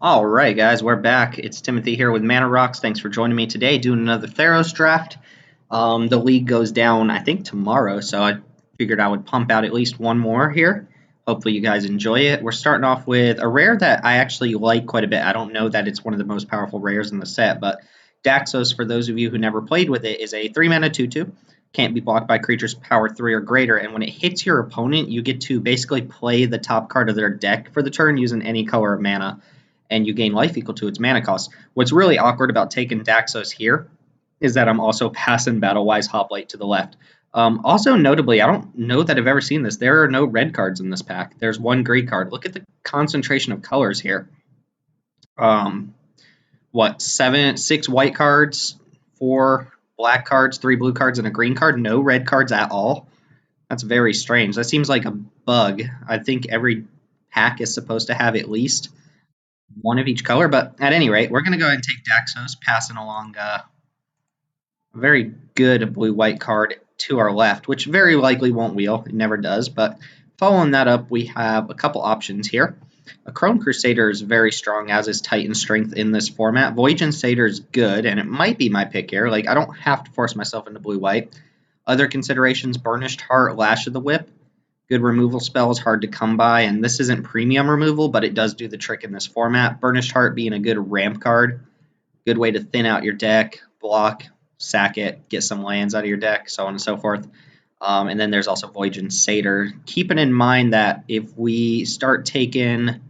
All right, guys, we're back. It's Timothy here with Mana Rocks. Thanks for joining me today, doing another Theros draft. The league goes down, I think, tomorrow, so I figured I would pump out at least one more here. Hopefully, you guys enjoy it. We're starting off with a rare that I actually like quite a bit. I don't know that it's one of the most powerful rares in the set, but Daxos, for those of you who never played with it, is a 3-mana 2/2. Can't be blocked by creatures power 3 or greater, and when it hits your opponent, you get to basically play the top card of their deck for the turn using any color of mana and you gain life equal to its mana cost. What's really awkward about taking Daxos here is that I'm also passing Battle-Wise Hoplite to the left. Also, notably, I don't know that I've ever seen this. There are no red cards in this pack. There's one green card. Look at the concentration of colors here. Um, six white cards, four black cards, three blue cards, and a green card. No red cards at all. That's very strange. That seems like a bug. I think every pack is supposed to have at least one of each color. But at any rate, we're going to go ahead and take Daxos, passing along a very good blue-white card to our left, which very likely won't wheel. It never does. But following that up, we have a couple options here. A Chrome Crusader is very strong, as is Titan Strength in this format. Voyage Satyr is good, and it might be my pick here. Like, I don't have to force myself into blue-white. Other considerations, Burnished Heart, Lash of the Whip. Good removal spells, hard to come by, and this isn't premium removal, but it does do the trick in this format. Burnished Heart being a good ramp card, good way to thin out your deck, block, sack it, get some lands out of your deck, so on and so forth. And then there's also Voyage Satyr. Keeping in mind that if we start taking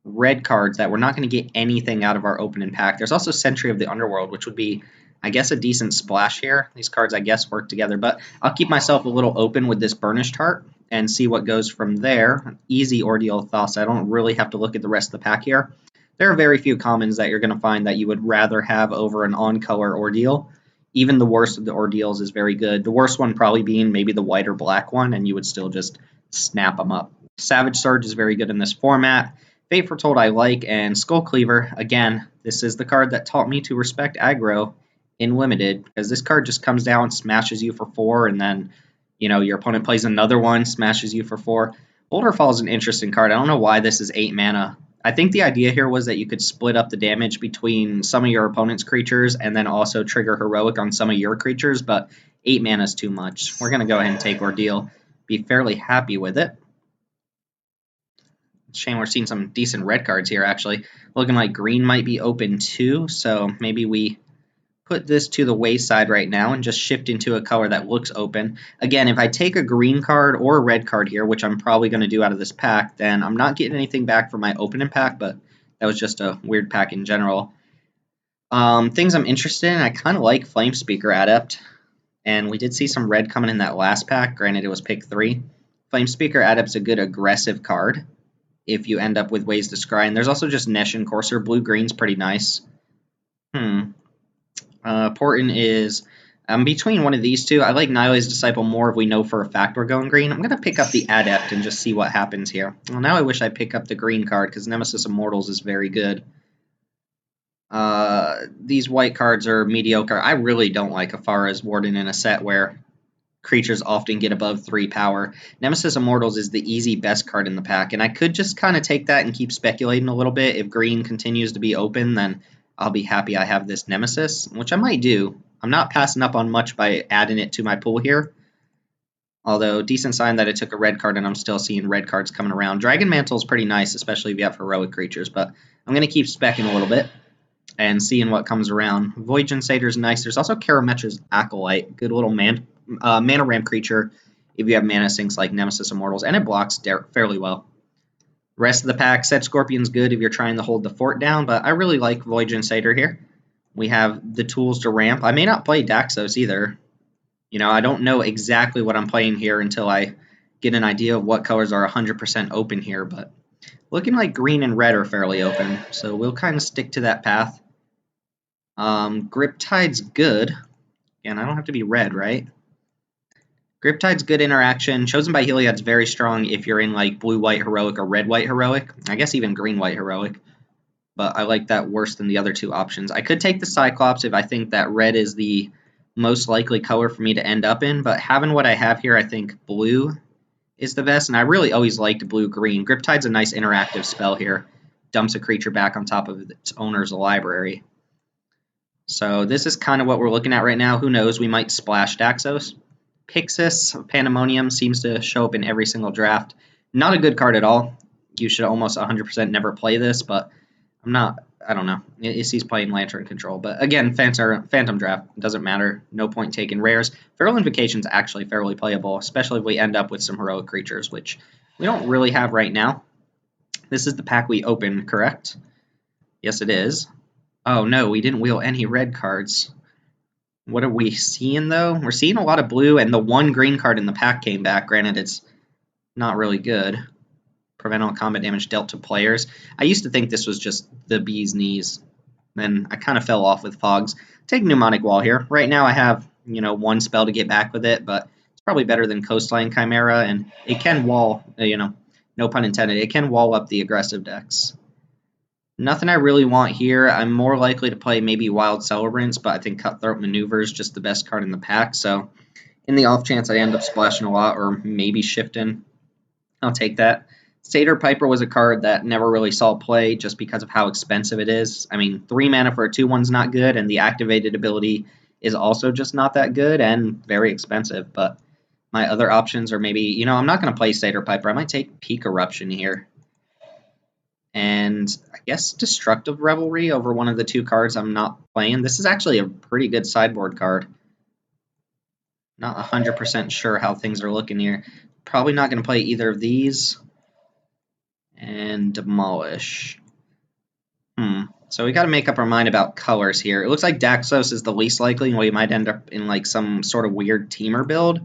red cards, that we're not going to get anything out of our opening pack. There's also Sentry of the Underworld, which would be, I guess, a decent splash here. These cards, I guess, work together, but I'll keep myself a little open with this Burnished Heart and see what goes from there. Easy ordeal thus. I don't really have to look at the rest of the pack here. There are very few commons that you're going to find that you would rather have over an on-color ordeal. Even the worst of the ordeals is very good. The worst one probably being maybe the white or black one, and you would still just snap them up. Savage Surge is very good in this format. Fate Foretold I like, and Skull Cleaver, again, this is the card that taught me to respect aggro in Limited, because this card just comes down, smashes you for 4, and then your opponent plays another one, smashes you for 4. Boulder Fall is an interesting card. I don't know why this is 8 mana. I think the idea here was that you could split up the damage between some of your opponent's creatures and then also trigger Heroic on some of your creatures, but 8 mana is too much. We're going to go ahead and take Ordeal. Be fairly happy with it. Shame we're seeing some decent red cards here, actually. Looking like green might be open too, so maybe we put this to the wayside right now and just shift into a color that looks open. Again, if I take a green card or a red card here, which I'm probably going to do out of this pack, then I'm not getting anything back from my opening pack, but that was just a weird pack in general. Things I'm interested in, I kind of like Flame Speaker Adept, and we did see some red coming in that last pack. Granted, it was pick 3. Flame Speaker Adept's a good aggressive card if you end up with ways to scry. And there's also just Nesh and Courser. Blue-green's pretty nice. Porton is between one of these two. I like Nile's Disciple more if we know for a fact we're going green. I'm going to pick up the Adept and just see what happens here. Well, now I wish I pick up the green card because Nemesis Immortals is very good. These white cards are mediocre. I really don't like Afara's Warden in a set where creatures often get above 3 power. Nemesis Immortals is the easy best card in the pack, and I could just kind of take that and keep speculating a little bit. If green continues to be open, then I'll be happy I have this Nemesis, which I might do. I'm not passing up on much by adding it to my pool here. Although, decent sign that I took a red card and I'm still seeing red cards coming around. Dragon Mantle is pretty nice, especially if you have heroic creatures, but I'm going to keep specking a little bit and seeing what comes around. Voyage Satyr is nice. There's also Karametra's Acolyte, good little mana ramp creature if you have mana sinks like Nemesis Immortals, and it blocks fairly well. Rest of the pack, Sedge Scorpion's good if you're trying to hold the fort down, but I really like Voyage Satyr here. We have the tools to ramp. I may not play Daxos either. I don't know exactly what I'm playing here until I get an idea of what colors are 100% open here, but looking like green and red are fairly open, so we'll kind of stick to that path. Griptide's good. Again, I don't have to be red, right? Griptide's good interaction. Chosen by Heliod's very strong if you're in like blue-white heroic or red-white heroic. I guess even green-white heroic. But I like that worse than the other two options. I could take the Cyclops if I think that red is the most likely color for me to end up in. But having what I have here, I think blue is the best. And I really always liked blue-green. Griptide's a nice interactive spell here. dumps a creature back on top of its owner's library. So this is kind of what we're looking at right now. Who knows? We might splash Daxos. Pixis, Pandemonium seems to show up in every single draft. Not a good card at all. You should almost 100% never play this, but I don't know. He's playing Lantern Control. But again, Phantom Draft, doesn't matter. No point taking rares. Feral Invocation's actually fairly playable, especially if we end up with some heroic creatures, which we don't really have right now. This is the pack we opened, correct? Yes, it is. Oh, no, we didn't wheel any red cards. What are we seeing, though? We're seeing a lot of blue, and the one green card in the pack came back. Granted, it's not really good. Prevent all combat damage dealt to players. I used to think this was just the bee's knees. Then I kind of fell off with Fogs. Take Pneumonic Wall here. Right now I have, one spell to get back with it, but it's probably better than Coastline Chimera, and it can wall, no pun intended, it can wall up the aggressive decks. Nothing I really want here. I'm more likely to play maybe Wild Celebrants, but I think Cutthroat Maneuver is just the best card in the pack, so in the off chance I end up splashing a lot or maybe shifting, I'll take that. Satyr Piper was a card that never really saw play just because of how expensive it is. I mean, 3 mana for a 2/1's not good, and the activated ability is also just not that good and very expensive. But my other options are maybe, I'm not going to play Satyr Piper. I might take Peak Eruption here. And I guess Destructive Revelry over one of the 2 cards I'm not playing. This is actually a pretty good sideboard card. Not 100% sure how things are looking here. Probably not going to play either of these. And Demolish. So we got to make up our mind about colors here. It looks like Daxos is the least likely, and we might end up in like some sort of weird teamer build.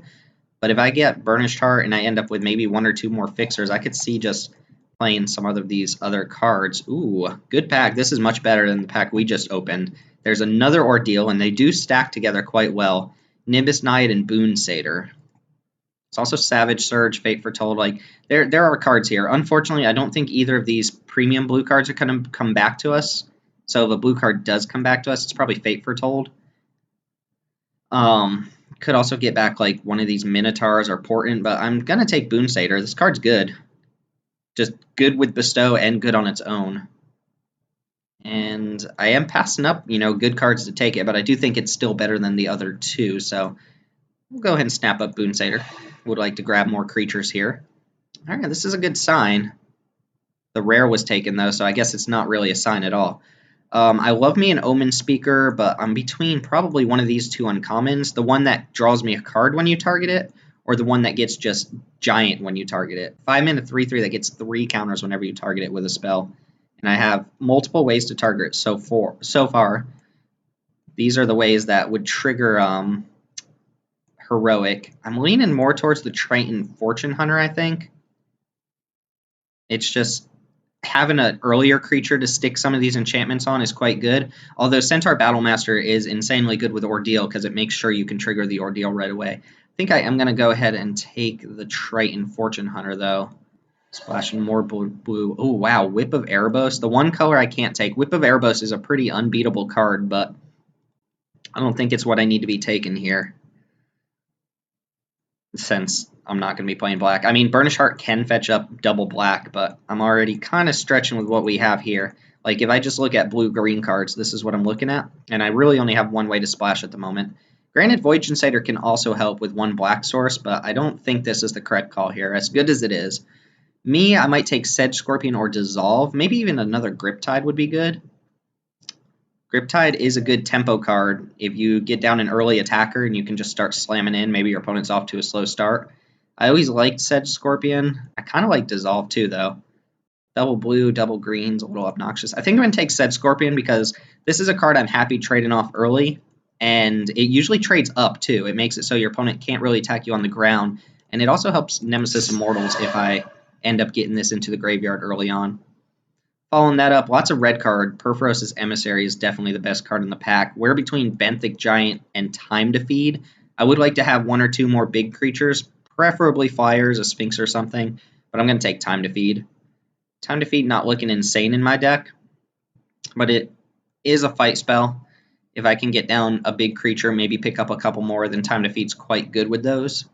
But if I get Burnished Heart and I end up with maybe 1 or 2 more fixers, I could see just playing some of these other cards. Ooh, good pack. This is much better than the pack we just opened. There's another Ordeal, and they do stack together quite well. Nimbus Knight and Boon Satyr. It's also Savage Surge, Fate Foretold. Like there are cards here. Unfortunately, I don't think either of these premium blue cards are going to come back to us. So if a blue card does come back to us, it's probably Fate Foretold. Could also get back like one of these Minotaurs or Portent, but I'm going to take Boon Satyr. This card's good. Just good with Bestow and good on its own. And I am passing up, good cards to take it, but I do think it's still better than the other 2, so we'll go ahead and snap up Boon Satyr. Would like to grab more creatures here. All right, this is a good sign. The rare was taken, though, so I guess it's not really a sign at all. I love me an Omen Speaker, but I'm between probably one of these 2 uncommons. The one that draws me a card when you target it, or the one that gets just giant when you target it. 5 mana 3/3 that gets 3 counters whenever you target it with a spell. And I have multiple ways to target it so far. These are the ways that would trigger heroic. I'm leaning more towards the Triton Fortune Hunter, I think. It's just having an earlier creature to stick some of these enchantments on is quite good. Although Centaur Battlemaster is insanely good with Ordeal because it makes sure you can trigger the Ordeal right away. I think I am going to go ahead and take the Triton Fortune Hunter, though. Splashing more blue. Oh, wow. Whip of Erebos. The one color I can't take. Whip of Erebos is a pretty unbeatable card, but I don't think it's what I need to be taking here, since I'm not going to be playing black. I mean, Burnished Heart can fetch up double black, but I'm already kind of stretching with what we have here. Like, if I just look at blue-green cards, this is what I'm looking at, and I really only have one way to splash at the moment. Granted, Void Insider can also help with 1 black source, but I don't think this is the correct call here, as good as it is. Me, I might take Sedge Scorpion or Dissolve. Maybe even another Griptide would be good. Griptide is a good tempo card. If you get down an early attacker and you can just start slamming in, maybe your opponent's off to a slow start. I always liked Sedge Scorpion. I kind of like Dissolve too, though. Double blue, double green's a little obnoxious. I think I'm going to take Sedge Scorpion because this is a card I'm happy trading off early, and it usually trades up too. It makes it so your opponent can't really attack you on the ground, and it also helps Nemesis Immortals if I end up getting this into the graveyard early on. Following that up, lots of red card. Perforos's Emissary is definitely the best card in the pack. We're between Benthic Giant and Time to Feed. I would like to have 1 or 2 more big creatures, preferably flyers, a Sphinx or something, but I'm going to take Time to Feed. Time to Feed not looking insane in my deck, but it is a fight spell. If I can get down a big creature, maybe pick up a couple more, then Time to Feed's quite good with those.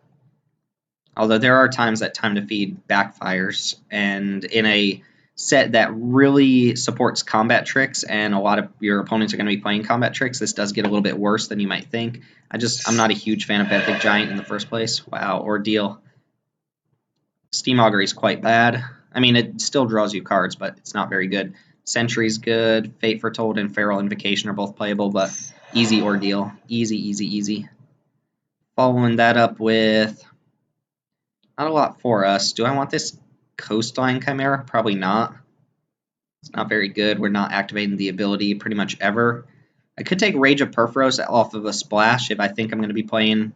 Although there are times that Time to Feed backfires, and in a set that really supports combat tricks, and a lot of your opponents are going to be playing combat tricks, this does get a little bit worse than you might think. I'm not a huge fan of Benthic Giant in the first place. Wow, Ordeal. Steam Augury is quite bad. I mean, it still draws you cards, but it's not very good. Sentry's good. Fate Foretold and Feral Invocation are both playable, but easy Ordeal. Easy, easy, easy. Following that up with not a lot for us. Do I want this Coastline Chimera? Probably not. It's not very good. We're not activating the ability pretty much ever. I could take Rage of Perforos off of a splash if I think I'm going to be playing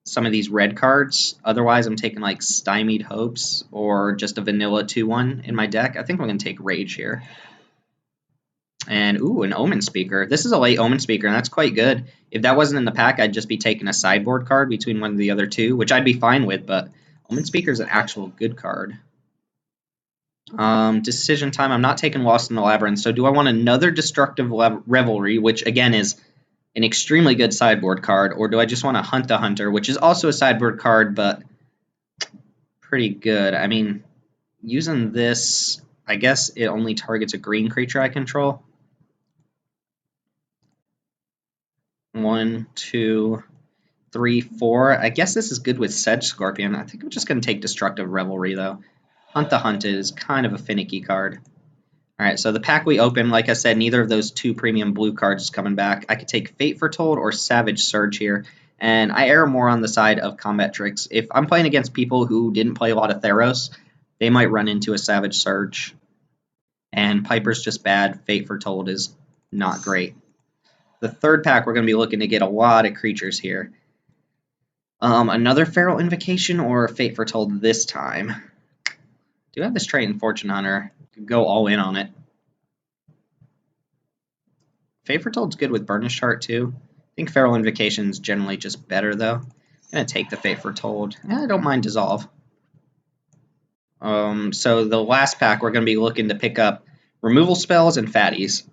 some of these red cards. Otherwise, I'm taking like Stymied Hopes or just a vanilla 2-1 in my deck. I think I'm going to take Rage here. And, ooh, an Omen Speaker. This is a late Omen Speaker, and that's quite good. If that wasn't in the pack, I'd just be taking a sideboard card between one of the other two, which I'd be fine with, but Omen Speaker is an actual good card. Decision time. I'm not taking Lost in the Labyrinth, so do I want another Destructive Revelry, which, again, is an extremely good sideboard card, or do I just want to Hunt the Hunter, which is also a sideboard card, but pretty good. I mean, using this, I guess it only targets a green creature I control. 1, 2, 3, 4. I guess this is good with Sedge Scorpion. I think I'm just going to take Destructive Revelry, though. Hunt the Hunted is kind of a finicky card. Alright, so the pack we open, like I said, neither of those two premium blue cards is coming back. I could take Fate Foretold or Savage Surge here, and I err more on the side of combat tricks. If I'm playing against people who didn't play a lot of Theros, they might run into a Savage Surge. And Piper's just bad. Fate Foretold is not great. The third pack, we're going to be looking to get a lot of creatures here. Another Feral Invocation or Fate Foretold this time. Do have this Triton Fortune Hunter. Could go all in on it. Fate Foretold's good with Burnished Heart too. I think Feral Invocation's generally just better though. I'm gonna take the Fate Foretold. I don't mind Dissolve. So the last pack we're gonna be looking to pick up removal spells and fatties.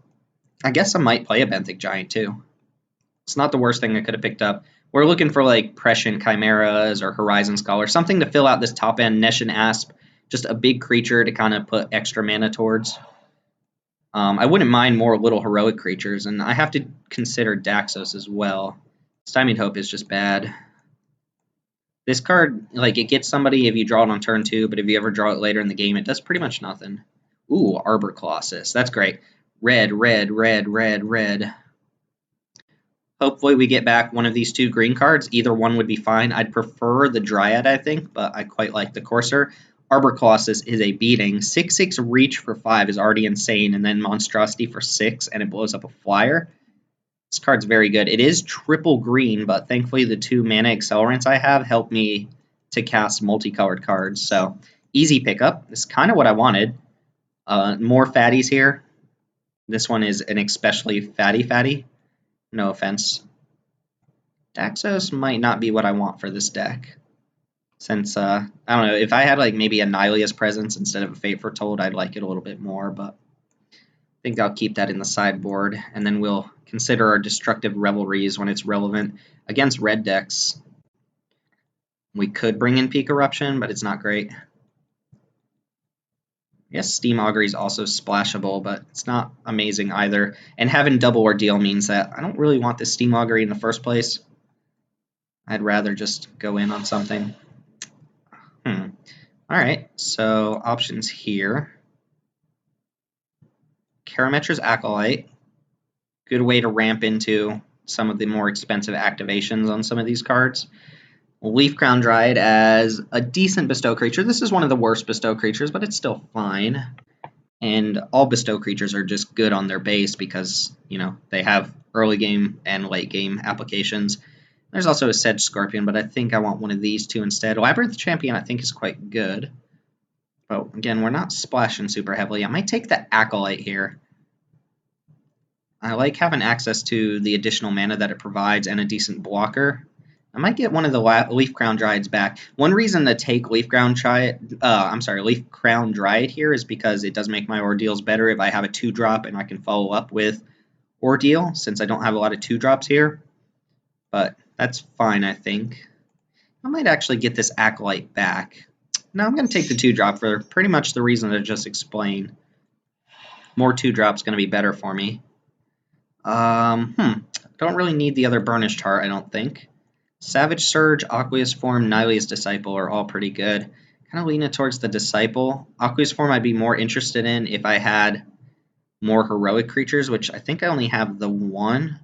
I guess I might play a Benthic Giant too. It's not the worst thing I could have picked up. We're looking for like Prescient Chimeras or Horizon Scholar, something to fill out this top end. Nesh and Asp, just a big creature to kind of put extra mana towards. I wouldn't mind more little heroic creatures, and I have to consider Daxos as well. Stymied Hope is just bad. This card, like, it gets somebody if you draw it on turn 2, but if you ever draw it later in the game, it does pretty much nothing. Ooh, Arbor Colossus. That's great. Red, red, red, red, red. Hopefully we get back one of these two green cards. Either one would be fine. I'd prefer the Dryad, I think, but I quite like the Courser. Arbor Colossus is a beating. 6/6 reach for 5 is already insane, and then Monstrosity for 6, and it blows up a flyer. This card's very good. It is triple green, but thankfully the 2 mana accelerants I have help me to cast multicolored cards. So easy pickup. This is kind of what I wanted. More fatties here. This one is an especially fatty. No offense. Daxos might not be what I want for this deck. Since, I don't know, if I had like maybe a Nihilia's Presence instead of a Fate Foretold, I'd like it a little bit more, but I think I'll keep that in the sideboard, and then we'll consider our Destructive Revelries when it's relevant against red decks. We could bring in Peak Eruption, but it's not great. I guess Steam Augury is also splashable, but it's not amazing either. And having Double Ordeal means that I don't really want this Steam Augury in the first place. I'd rather just go in on something. Alright, so options here. Karametra's Acolyte. Good way to ramp into some of the more expensive activations on some of these cards. Leaf Crown Dryad as a decent bestow creature. This is one of the worst bestow creatures, but it's still fine. And all bestow creatures are just good on their base because, you know, they have early game and late game applications. There's also a Sedge Scorpion, but I think I want one of these two instead. Labyrinth Champion I think is quite good. But again, we're not splashing super heavily. I might take the Acolyte here. I like having access to the additional mana that it provides and a decent blocker. I might get one of the Leaf Crown Dryads back. One reason to take Leaf Crown Dryad here is because it does make my Ordeals better if I have a 2-drop and I can follow up with Ordeal, since I don't have a lot of 2-drops here. But that's fine, I think. I might actually get this Acolyte back. No, I'm going to take the 2-drop for pretty much the reason I just explained. More 2-drop's going to be better for me. Don't really need the other Burnished Heart, I don't think. Savage Surge, Aqueous Form, Nylea's Disciple are all pretty good. Kind of leaning towards the Disciple. Aqueous Form I'd be more interested in if I had more heroic creatures, which I think I only have the 1.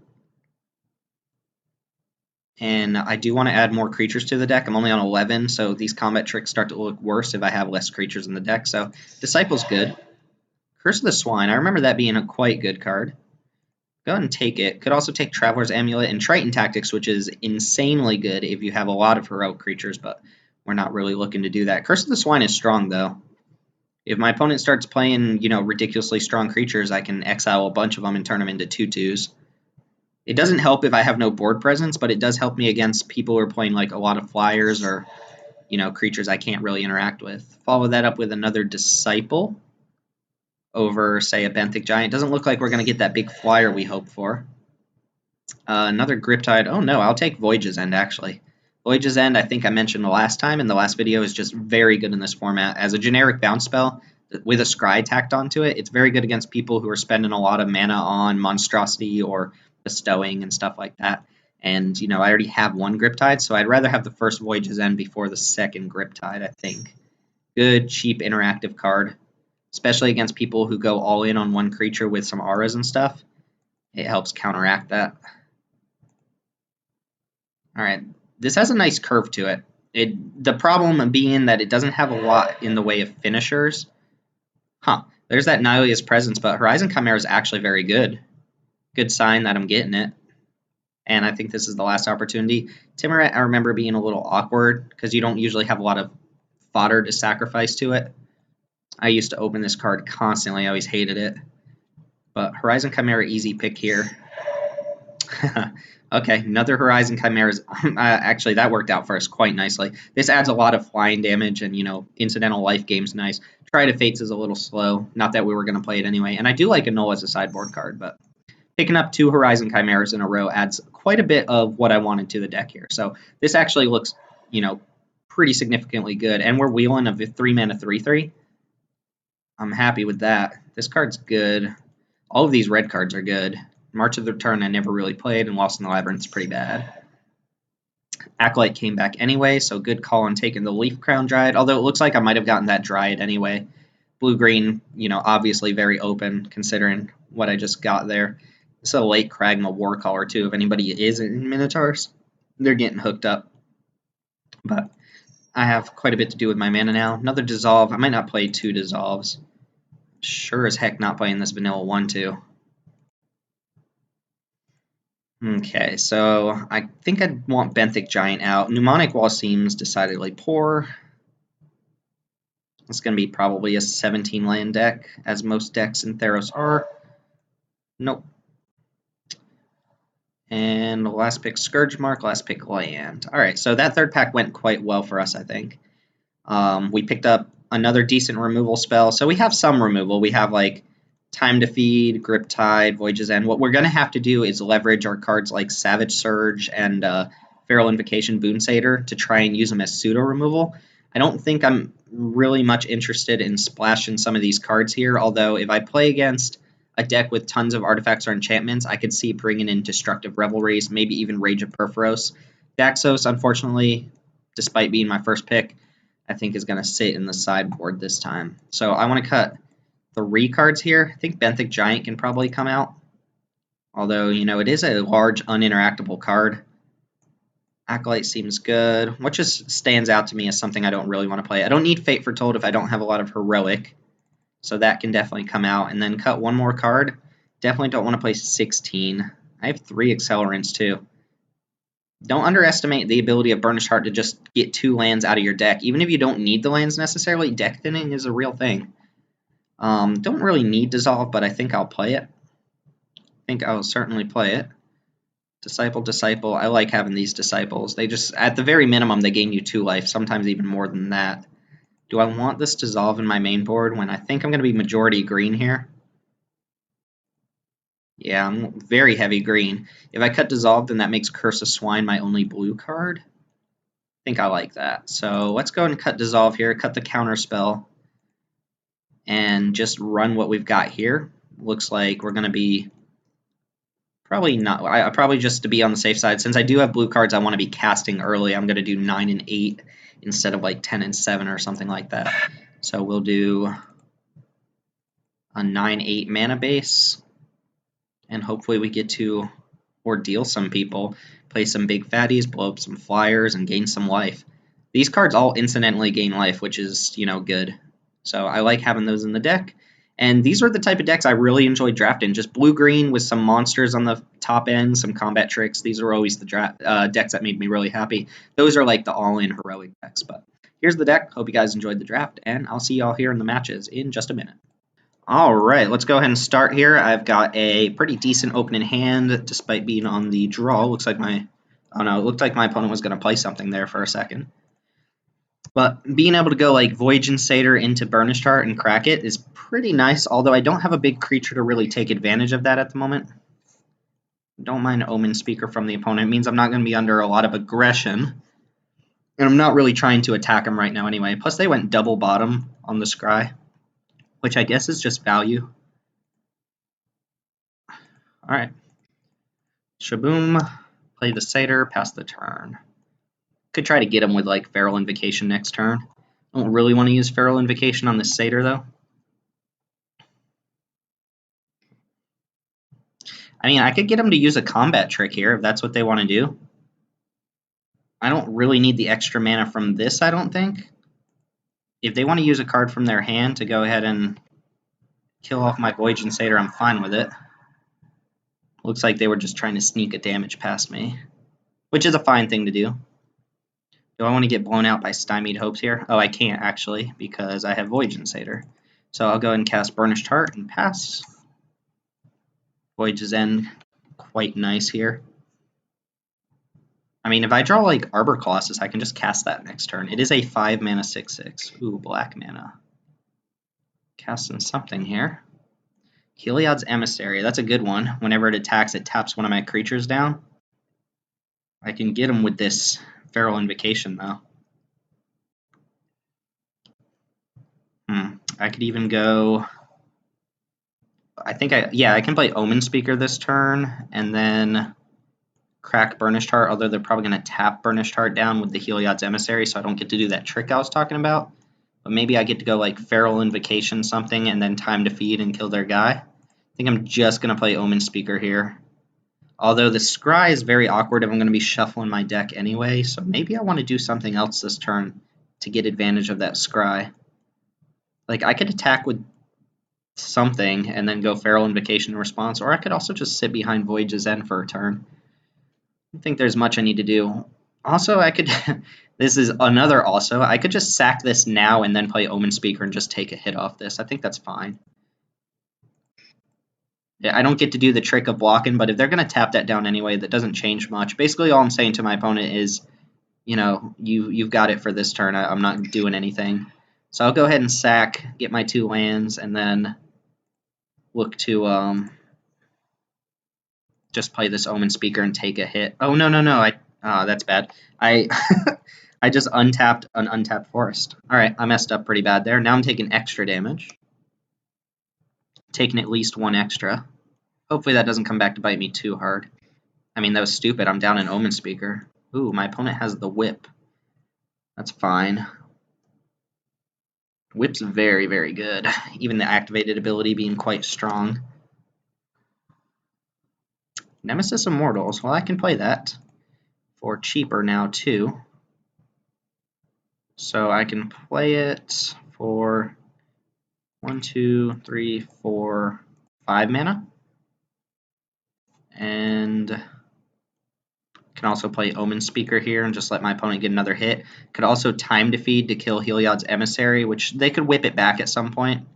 And I do want to add more creatures to the deck. I'm only on 11, so these combat tricks start to look worse if I have less creatures in the deck. So Disciple's good. Curse of the Swine, I remember that being a quite good card. Go ahead and take it. Could also take Traveler's Amulet and Triton Tactics, which is insanely good if you have a lot of heroic creatures, but we're not really looking to do that. Curse of the Swine is strong, though. If my opponent starts playing, ridiculously strong creatures, I can exile a bunch of them and turn them into 2/2s. It doesn't help if I have no board presence, but it does help me against people who are playing like a lot of flyers or, creatures I can't really interact with. Follow that up with another Disciple over, say, a Benthic Giant. Doesn't look like we're going to get that big flyer we hope for. Another Griptide. Oh, no, I'll take Voyage's End, actually. Voyage's End, I think I mentioned the last time in the last video, is just very good in this format. As a generic bounce spell with a Scry tacked onto it, it's very good against people who are spending a lot of mana on Monstrosity or Bestowing and stuff like that. And, I already have 1 Griptide, so I'd rather have the first Voyage's End before the second Griptide, I think. Good, cheap, interactive card. Especially against people who go all in on 1 creature with some auras and stuff. It helps counteract that. Alright, this has a nice curve to it. The problem being that it doesn't have a lot in the way of finishers. There's that Nylea's Presence, but Horizon Chimera is actually very good. Good sign that I'm getting it. And I think this is the last opportunity. Timuret, I remember being a little awkward because you don't usually have a lot of fodder to sacrifice to it. I used to open this card constantly. I always hated it. But Horizon Chimera, easy pick here. Okay, another Horizon Chimera. Actually, that worked out for us quite nicely. This adds a lot of flying damage and, incidental life game's nice. Try to Fates is a little slow. Not that we were going to play it anyway. And I do like Annul as a sideboard card, but picking up 2 Horizon Chimeras in a row adds quite a bit of what I wanted to the deck here. So this actually looks, pretty significantly good. And we're wheeling a 3-mana 3/3. I'm happy with that. This card's good. All of these red cards are good. March of the Return I never really played, and Lost in the Labyrinth's pretty bad. Acolyte came back anyway, so good call on taking the Leaf Crown Dryad, although it looks like I might have gotten that Dryad anyway. Blue-green, obviously very open, considering what I just got there. This is a late Kragma Warcaller, too. If anybody is in Minotaurs, they're getting hooked up. But I have quite a bit to do with my mana now. Another Dissolve. I might not play 2 Dissolves. Sure as heck not playing this vanilla 1/2. Okay, so I think I'd want Benthic Giant out. Mnemonic Wall seems decidedly poor. It's going to be probably a 17-land deck, as most decks in Theros are. Nope. And the last pick, Scourge Mark, last pick, Land. Alright, so that third pack went quite well for us, I think. We picked up another decent removal spell. So we have some removal. We have, like, Time to Feed, Griptide, Voyage's End. What we're going to have to do is leverage our cards like Savage Surge and Feral Invocation Boon Satyr to try and use them as pseudo-removal. I don't think I'm really much interested in splashing some of these cards here, although if I play against a deck with tons of artifacts or enchantments, I could see bringing in Destructive Revelries, maybe even Rage of Perforos. Daxos, unfortunately, despite being my first pick, I think is going to sit in the sideboard this time. So I want to cut 3 cards here. I think Benthic Giant can probably come out. Although, it is a large, uninteractable card. Acolyte seems good. What just stands out to me as something I don't really want to play. I don't need Fate Foretold if I don't have a lot of Heroic. So that can definitely come out. And then cut 1 more card. Definitely don't want to play 16. I have 3 Accelerants too. Don't underestimate the ability of Burnished Heart to just get 2 lands out of your deck. Even if you don't need the lands necessarily, deck thinning is a real thing. Don't really need Dissolve, but I think I'll play it. I think I'll certainly play it. Disciple. I like having these Disciples. They just, at the very minimum, they gain you 2 life, sometimes even more than that. Do I want this Dissolve in my main board when I think I'm going to be majority green here? Yeah, I'm very heavy green. If I cut Dissolve, then that makes Curse of Swine my only blue card. think I like that. So let's go and cut Dissolve here, cut the counter spell, and just run what we've got here. Looks like we're going to be probably not. I probably just to be on the safe side, since I do have blue cards I want to be casting early, I'm going to do 9 and 8 instead of like 10 and 7 or something like that. So we'll do a 9/8 mana base, and hopefully we get to ordeal some people, play some big fatties, blow up some flyers, and gain some life. These cards all incidentally gain life, which is, good. So I like having those in the deck. And these are the type of decks I really enjoy drafting. Just blue-green with some monsters on the top end, some combat tricks. These are always the decks that made me really happy. Those are like the all-in heroic decks. But here's the deck. Hope you guys enjoyed the draft, and I'll see y'all here in the matches in just a minute. All right, let's go ahead and start here. I've got a pretty decent opening hand, despite being on the draw. Looks like it looked like my opponent was going to play something there for a second. But being able to go like Voyage Satyr into Burnished Heart and crack it is pretty nice, although I don't have a big creature to really take advantage of that at the moment. Don't mind Omen Speaker from the opponent. It means I'm not going to be under a lot of aggression. And I'm not really trying to attack him right now anyway. Plus they went double bottom on the Scry, which I guess is just value. Alright. Shaboom. Play the Satyr, pass the turn. Could try to get him with like Feral Invocation next turn. Don't really want to use Feral Invocation on this Satyr though. I mean, I could get him to use a combat trick here if that's what they want to do. I don't really need the extra mana from this, I don't think. If they want to use a card from their hand to go ahead and kill off my Voyage Satyr, I'm fine with it. Looks like they were just trying to sneak a damage past me, which is a fine thing to do. Do I want to get blown out by Stymied Hopes here? Oh, I can't actually, because I have Voyage Satyr. So I'll go ahead and cast Burnished Heart and pass. Voyage's End, quite nice here. I mean, if I draw like Arbor Colossus, I can just cast that next turn. It is a 5 mana 6/6. Ooh, black mana. Casting something here. Heliod's Emissary, that's a good one. Whenever it attacks, it taps one of my creatures down. I can get him with this Feral Invocation, though. I could even go... I can play Omen Speaker this turn, and then crack Burnished Heart, although they're probably going to tap Burnished Heart down with the Heliod's Emissary, so I don't get to do that trick I was talking about. But maybe I get to go like Feral Invocation something, and then Time to Feed and kill their guy. I think I'm just going to play Omen Speaker here. Although the Scry is very awkward if I'm going to be shuffling my deck anyway, so maybe I want to do something else this turn to get advantage of that Scry. Like, I could attack with something and then go Feral Invocation in response, or I could also just sit behind Voyage's End for a turn. I don't think there's much I need to do. Also, I could... this is another also. I could just sack this now and then play Omen Speaker and just take a hit off this. I think that's fine. I don't get to do the trick of blocking, but if they're going to tap that down anyway, that doesn't change much. Basically, all I'm saying to my opponent is, you've got it for this turn. I'm not doing anything. So I'll go ahead and sack, get my 2 lands, and then look to just play this Omen Speaker and take a hit. Oh, no. That's bad. I just untapped an untapped forest. All right, I messed up pretty bad there. Now I'm taking extra damage. Taking at least 1 extra. Hopefully that doesn't come back to bite me too hard. I mean, that was stupid. I'm down an Omen Speaker. Ooh, my opponent has the Whip. That's fine. Whip's very, very good. Even the activated ability being quite strong. Nemesis Immortals. Well, I can play that for cheaper now, too. So I can play it for 1, 2, 3, 4, 5 mana. And can also play Omen Speaker here and just let my opponent get another hit. Could also Time to Feed to kill Heliod's Emissary, which they could whip it back at some point.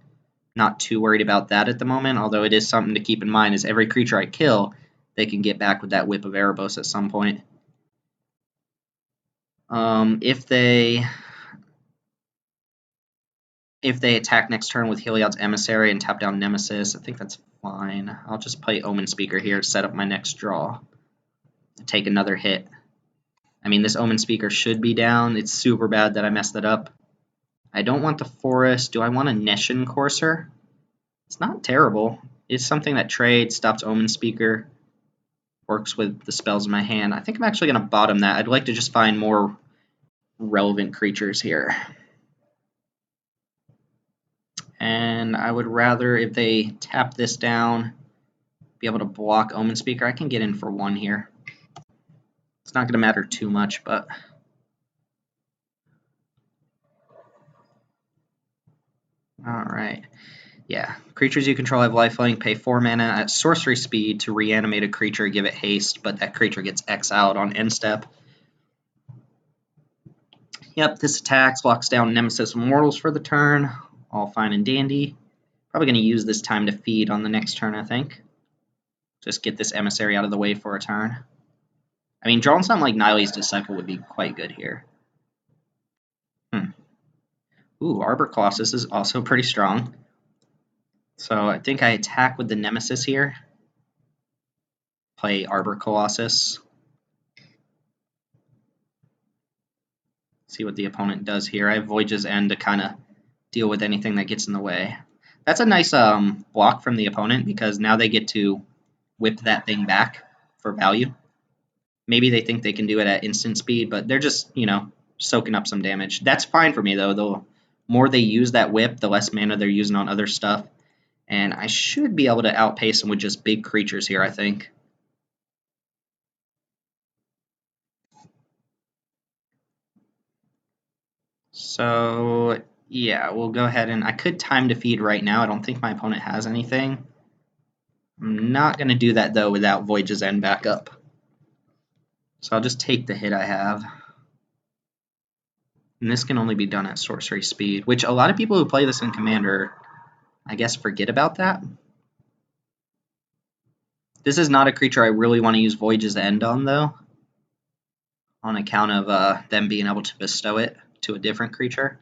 Not too worried about that at the moment, although it is something to keep in mind is every creature I kill, they can get back with that Whip of Erebos at some point. If they attack next turn with Heliod's Emissary and tap down Nemesis, I think that's fine. I'll just play Omen Speaker here to set up my next draw. Take another hit. I mean, this Omen Speaker should be down. It's super bad that I messed it up. I don't want the Forest. Do I want a Neshin Courser? It's not terrible. It's something that trades, stops Omen Speaker, works with the spells in my hand. I think I'm actually going to bottom that. I'd like to just find more relevant creatures here. And I would rather, if they tap this down, be able to block Omen Speaker. I can get in for 1 here. It's not going to matter too much, but... Alright. Yeah. Creatures you control have lifelink, pay 4 mana at sorcery speed to reanimate a creature, give it haste, but that creature gets exiled on end step. Yep, this attacks, locks down Nemesis Immortals for the turn. All fine and dandy. Probably going to use this time to feed on the next turn, I think. Just get this Emissary out of the way for a turn. I mean, drawing something like Nile's Disciple would be quite good here. Ooh, Arbor Colossus is also pretty strong. So I think I attack with the Nemesis here. Play Arbor Colossus. See what the opponent does here. I have Voyage's End to kind of deal with anything that gets in the way. That's a nice block from the opponent because now they get to whip that thing back for value. Maybe they think they can do it at instant speed, but they're just, soaking up some damage. That's fine for me, though. The more they use that whip, the less mana they're using on other stuff. And I should be able to outpace them with just big creatures here, I think. So, yeah, we'll go ahead and... I could time defeat right now. I don't think my opponent has anything. I'm not going to do that, though, without Voyage's End back up. So I'll just take the hit I have. And this can only be done at sorcery speed, which a lot of people who play this in Commander, I guess, forget about that. This is not a creature I really want to use Voyage's End on, though, on account of them being able to bestow it to a different creature.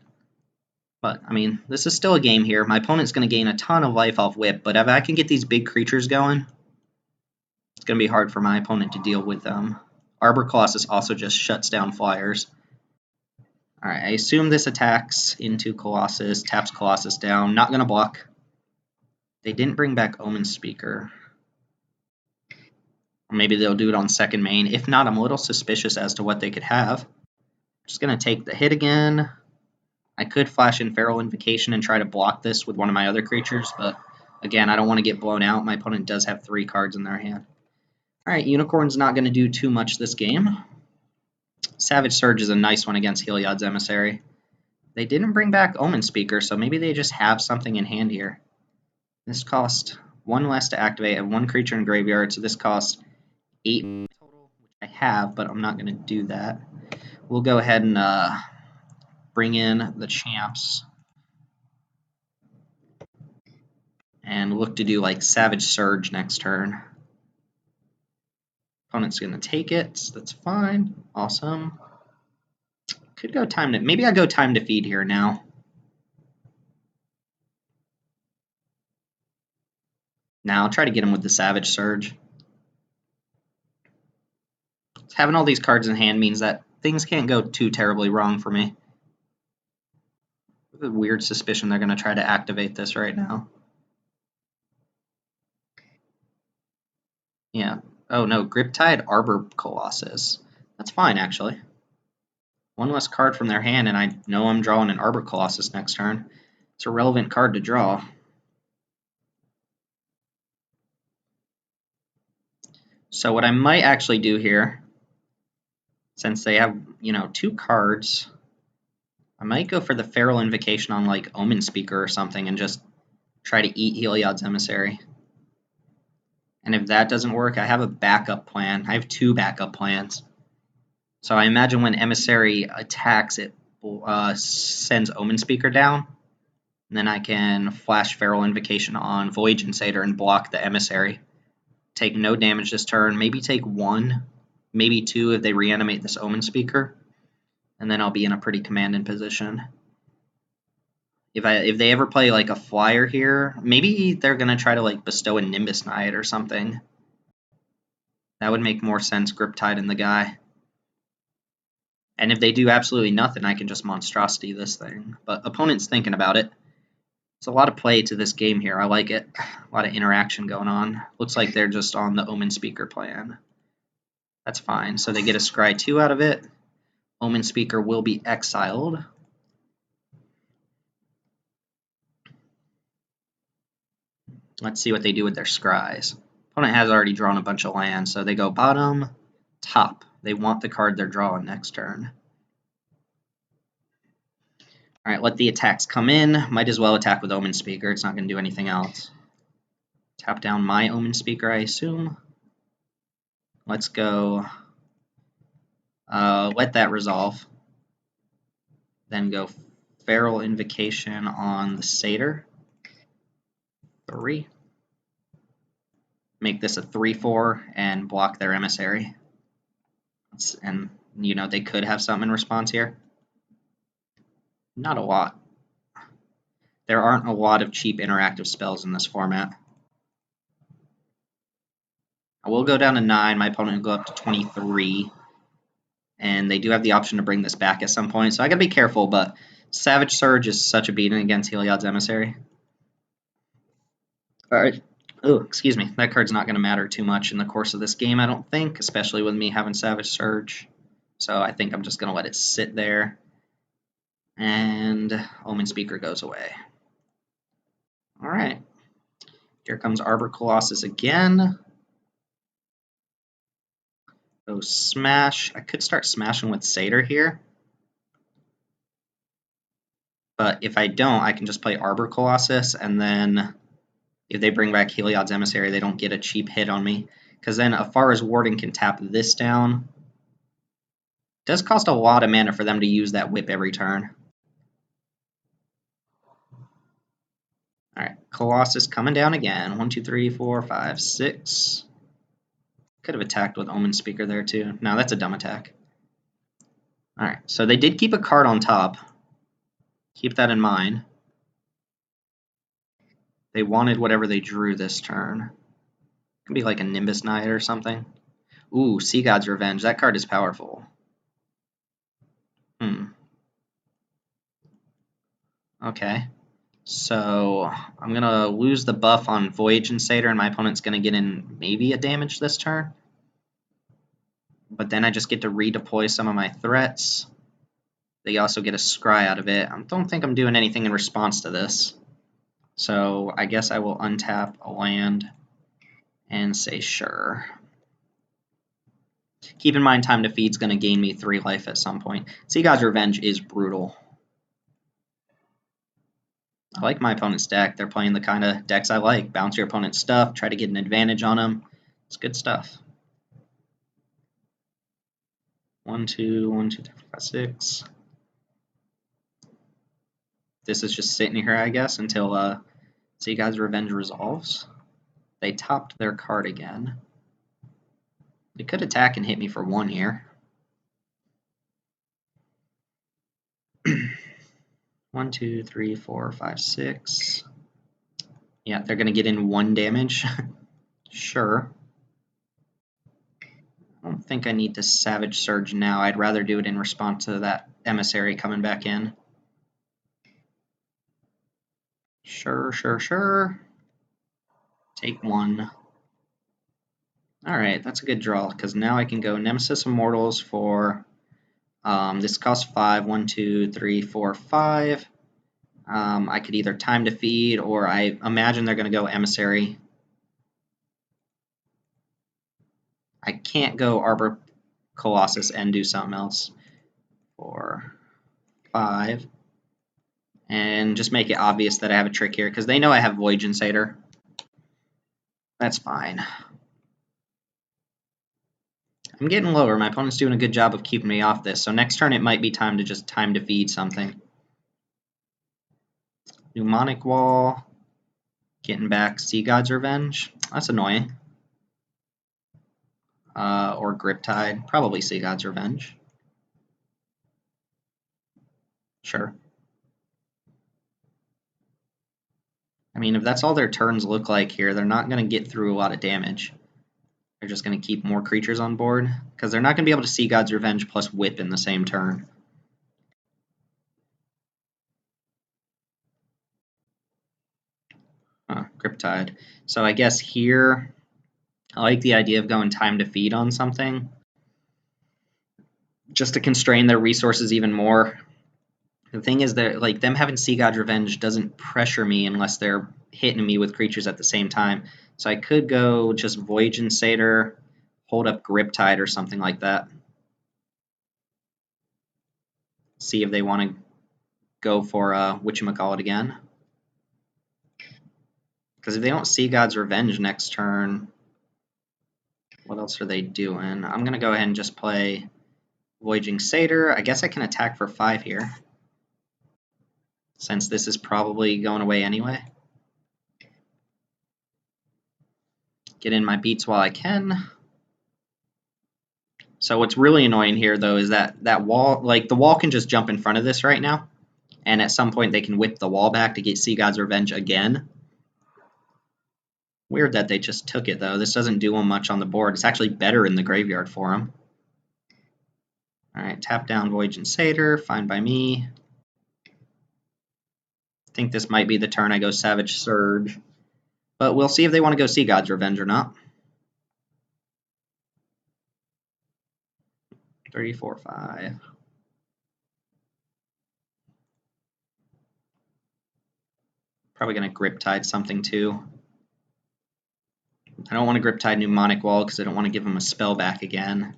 But, I mean, this is still a game here. My opponent's going to gain a ton of life off Whip, but if I can get these big creatures going, it's going to be hard for my opponent to deal with them. Arbor Colossus also just shuts down flyers. Alright, I assume this attacks into Colossus, taps Colossus down. Not going to block. They didn't bring back Omen Speaker. Or maybe they'll do it on second main. If not, I'm a little suspicious as to what they could have. Just going to take the hit again. I could flash in Feral Invocation and try to block this with one of my other creatures, but again, I don't want to get blown out. My opponent does have 3 cards in their hand. Alright, Unicorn's not going to do too much this game. Savage Surge is a nice one against Heliod's Emissary. They didn't bring back Omen Speaker, so maybe they just have something in hand here. This cost 1 less to activate and 1 creature in graveyard, so this costs 8 total, which I have, but I'm not going to do that. We'll go ahead and bring in the champs and look to do like Savage Surge next turn. Opponent's going to take it. That's fine. Awesome. Could go time to... Maybe I go time to feed here now. Now I'll try to get him with the Savage Surge. Having all these cards in hand means that things can't go too terribly wrong for me. I have a weird suspicion they're going to try to activate this right now. Yeah. Oh no, Griptide Arbor Colossus. That's fine, actually. 1 less card from their hand, and I know I'm drawing an Arbor Colossus next turn. It's a relevant card to draw. So what I might actually do here, since they have, 2 cards, I might go for the Feral Invocation on, like, Omen Speaker or something and just try to eat Heliod's Emissary. And if that doesn't work, I have a backup plan. I have 2 backup plans. So I imagine when Emissary attacks, it sends Omen Speaker down. And then I can flash Feral Invocation on Voyage Insater and block the Emissary. Take no damage this turn. Maybe take 1, maybe 2 if they reanimate this Omen Speaker. And then I'll be in a pretty commanding position. If they ever play like a flyer here, maybe they're going to try to like bestow a Nimbus Knight or something. That would make more sense, Griptide and the guy. And if they do absolutely nothing, I can just monstrosity this thing. But opponent's thinking about it. There's a lot of play to this game here. I like it. A lot of interaction going on. Looks like they're just on the Omen Speaker plan. That's fine. So they get a Scry 2 out of it. Omen Speaker will be exiled. Let's see what they do with their scries. Opponent has already drawn a bunch of lands, so they go bottom, top. They want the card they're drawing next turn. Alright, let the attacks come in. Might as well attack with Omen Speaker. It's not going to do anything else. Tap down my Omen Speaker, I assume. Let's go. Let that resolve. Then go Feral Invocation on the Satyr. 3. Make this a 3/4 and block their Emissary. And, you know, they could have something in response here. Not a lot. There aren't a lot of cheap interactive spells in this format. I will go down to 9. My opponent will go up to 23. And they do have the option to bring this back at some point, so I gotta be careful, but Savage Surge is such a beating against Heliod's Emissary. Alright. Oh, excuse me. That card's not going to matter too much in the course of this game, I don't think, especially with me having Savage Surge. So I think I'm just going to let it sit there. And Omen Speaker goes away. Alright. Here comes Arbor Colossus again. Go smash. I could start smashing with Satyr here. But if I don't, I can just play Arbor Colossus, and then if they bring back Heliod's Emissary, they don't get a cheap hit on me. Because then Afara's Warden can tap this down. It does cost a lot of mana for them to use that whip every turn. Alright, Colossus coming down again. 1, 2, 3, 4, 5, 6. Could have attacked with Omen Speaker there too. No, that's a dumb attack. Alright, so they did keep a card on top. Keep that in mind. They wanted whatever they drew this turn. Could be like a Nimbus Knight or something. Ooh, Sea God's Revenge. That card is powerful. Okay. So I'm going to lose the buff on Voyage and Satyr, and my opponent's going to get in maybe a damage this turn. But then I just get to redeploy some of my threats. They also get a Scry out of it. I don't think I'm doing anything in response to this. So I guess I will untap a land and say sure. Keep in mind, Time to Feed's going to gain me 3 life at some point. Sea God's Revenge is brutal. I like my opponent's deck. They're playing the kind of decks I like. Bounce your opponent's stuff, try to get an advantage on them. It's good stuff. 1, 2, 1, 2, 3, 4, 5, 6. This is just sitting here, I guess, until Sea God's Revenge resolves. They topped their card again. They could attack and hit me for 1 here. 1, 2, 3, 4, 5, 6. Yeah, they're going to get in 1 damage. Sure. I don't think I need to Savage Surge now. I'd rather do it in response to that Emissary coming back in. Sure, sure, sure. Take 1. Alright, that's a good draw, because now I can go Nemesis Immortals for... this costs 5. 1, 2, 3, 4, 5. I could either Time to Feed, or I imagine they're going to go Emissary. I can't go Arbor Colossus and do something else. 4, 5. And just make it obvious that I have a trick here, because they know I have Voyage and Satyr. That's fine. I'm getting lower. My opponent's doing a good job of keeping me off this, so next turn it might be time to just Time to Feed something. Mnemonic Wall. Getting back Sea God's Revenge. That's annoying. Or Griptide. Probably Sea God's Revenge. Sure. I mean, if that's all their turns look like here, they're not going to get through a lot of damage. They're just going to keep more creatures on board because they're not going to be able to see God's Revenge plus Whip in the same turn. Griptide. So I guess here, I like the idea of going Time to Feed on something just to constrain their resources even more. The thing is that like them having Sea God's Revenge doesn't pressure me unless they're hitting me with creatures at the same time. So I could go just Voyage Insator, hold up Griptide or something like that. See if they want to go for whatchamacallit again. Because if they don't see God's Revenge next turn, what else are they doing? I'm going to go ahead and just play Voyaging Satyr. I guess I can attack for 5 here, since this is probably going away anyway. Get in my beats while I can. So what's really annoying here, though, is that wall, like the wall can just jump in front of this right now, and at some point they can whip the wall back to get Sea God's Revenge again. Weird that they just took it, though. This doesn't do them much on the board. It's actually better in the graveyard for them. Alright, tap down Voyage Satyr, fine by me. I think this might be the turn I go Savage Surge. But we'll see if they want to go Sea God's Revenge or not. 3, 4, 5. Probably going to Griptide something too. I don't want to Griptide Mnemonic Wall because I don't want to give him a spell back again.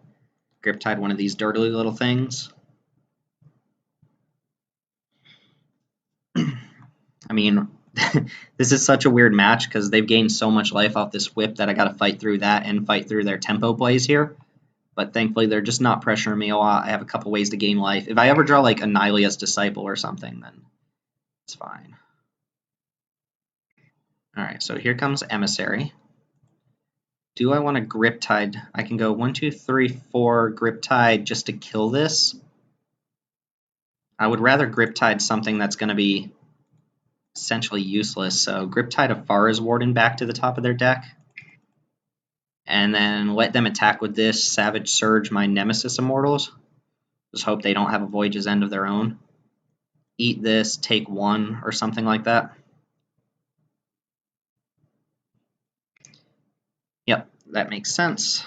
Griptide one of these dirty little things. I mean, this is such a weird match because they've gained so much life off this whip that I got to fight through that and fight through their tempo plays here. But thankfully, they're just not pressuring me a lot. I have a couple ways to gain life. If I ever draw like Annihilia's Disciple or something, then it's fine. Alright, so here comes Emissary. Do I want to Griptide? I can go 1, 2, 3, 4 Griptide just to kill this. I would rather Griptide something that's going to be essentially useless. So Griptide a Fara's Warden back to the top of their deck. And then let them attack with this. Savage Surge my Nemesis Immortals. Just hope they don't have a Voyage's End of their own. Eat this, take 1 or something like that. Yep, that makes sense.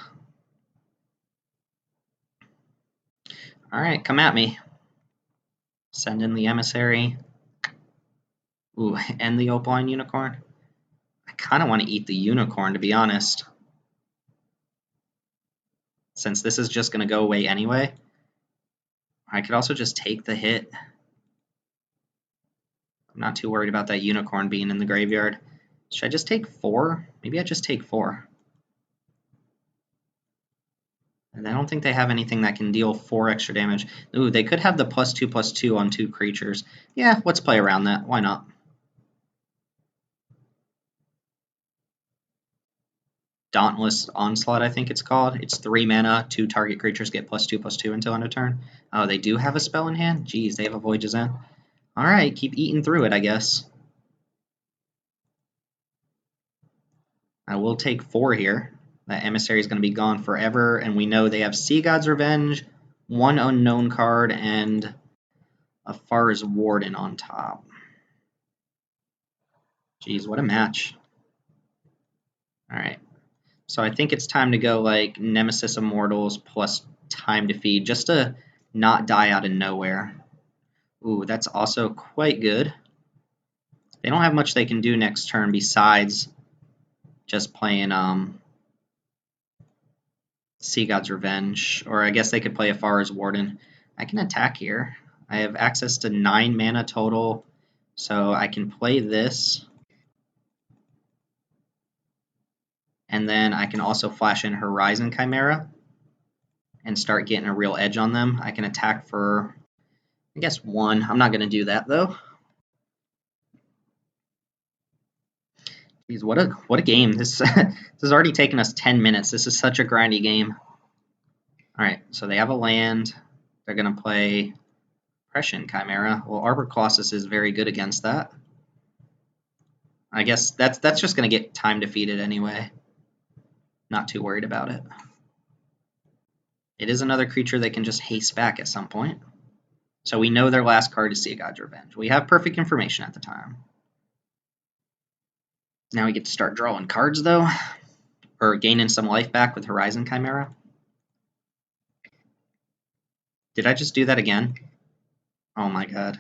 Alright, come at me. Send in the Emissary. Ooh, and the Opaline Unicorn. I kind of want to eat the Unicorn, to be honest. Since this is just going to go away anyway. I could also just take the hit. I'm not too worried about that Unicorn being in the graveyard. Should I just take 4? Maybe I just take 4. And I don't think they have anything that can deal 4 extra damage. Ooh, they could have the +2/+2 on 2 creatures. Yeah, let's play around that. Why not? Dauntless Onslaught, I think it's called. It's 3 mana, 2 target creatures get +2/+2 until end of turn. Oh, they do have a spell in hand? Jeez, they have a Voyage's End. Alright, keep eating through it, I guess. I will take 4 here. That Emissary is going to be gone forever, and we know they have Sea God's Revenge, 1 unknown card, and a Fara's Warden on top. Jeez, what a match. Alright. So I think it's time to go like Nemesis Immortals plus Time to Feed, just to not die out of nowhere. Ooh, that's also quite good. They don't have much they can do next turn besides just playing Sea God's Revenge. Or I guess they could play a Fara's Warden. I can attack here. I have access to 9 mana total, so I can play this. And then I can also flash in Horizon Chimera and start getting a real edge on them. I can attack for, I guess, 1. I'm not going to do that, though. Jeez, what a game. This has already taken us 10 minutes. This is such a grindy game. Alright, so they have a land. They're going to play Oppression Chimera. Well, Arbor Colossus is very good against that. I guess that's just going to get time defeated anyway. Not too worried about it. It is another creature they can just haste back at some point. So we know their last card is Sea God's Revenge. We have perfect information at the time. Now we get to start drawing cards, though. Or gaining some life back with Horizon Chimera. Did I just do that again? Oh my god.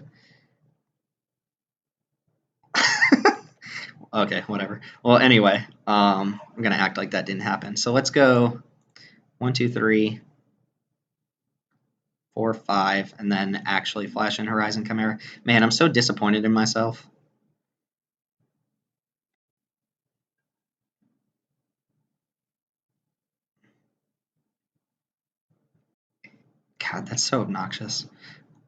Okay, whatever. Well, anyway, I'm going to act like that didn't happen. So let's go 1, 2, 3, 4, 5, and then actually flash in Horizon Chimera. Man, I'm so disappointed in myself. God, that's so obnoxious.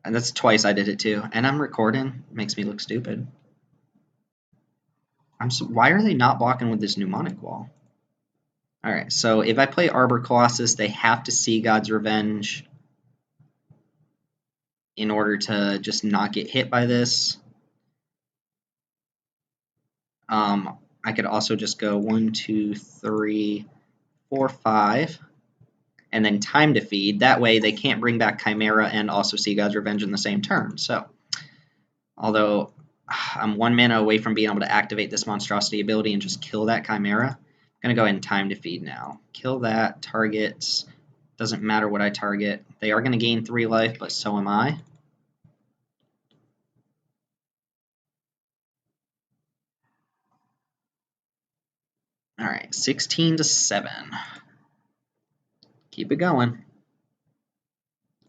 And that's twice I did it too. And I'm recording. Makes me look stupid. Why are they not blocking with this Mnemonic Wall? Alright, so if I play Arbor Colossus, they have to see God's Revenge in order to just not get hit by this. I could also just go 1, 2, 3, 4, 5, and then time to feed. That way they can't bring back Chimera and also see God's Revenge in the same turn. So, although I'm 1 mana away from being able to activate this monstrosity ability and just kill that Chimera, I'm going to go ahead and time to feed now. Kill that, targets, doesn't matter what I target. They are going to gain 3 life, but so am I. Alright, 16 to 7. Keep it going.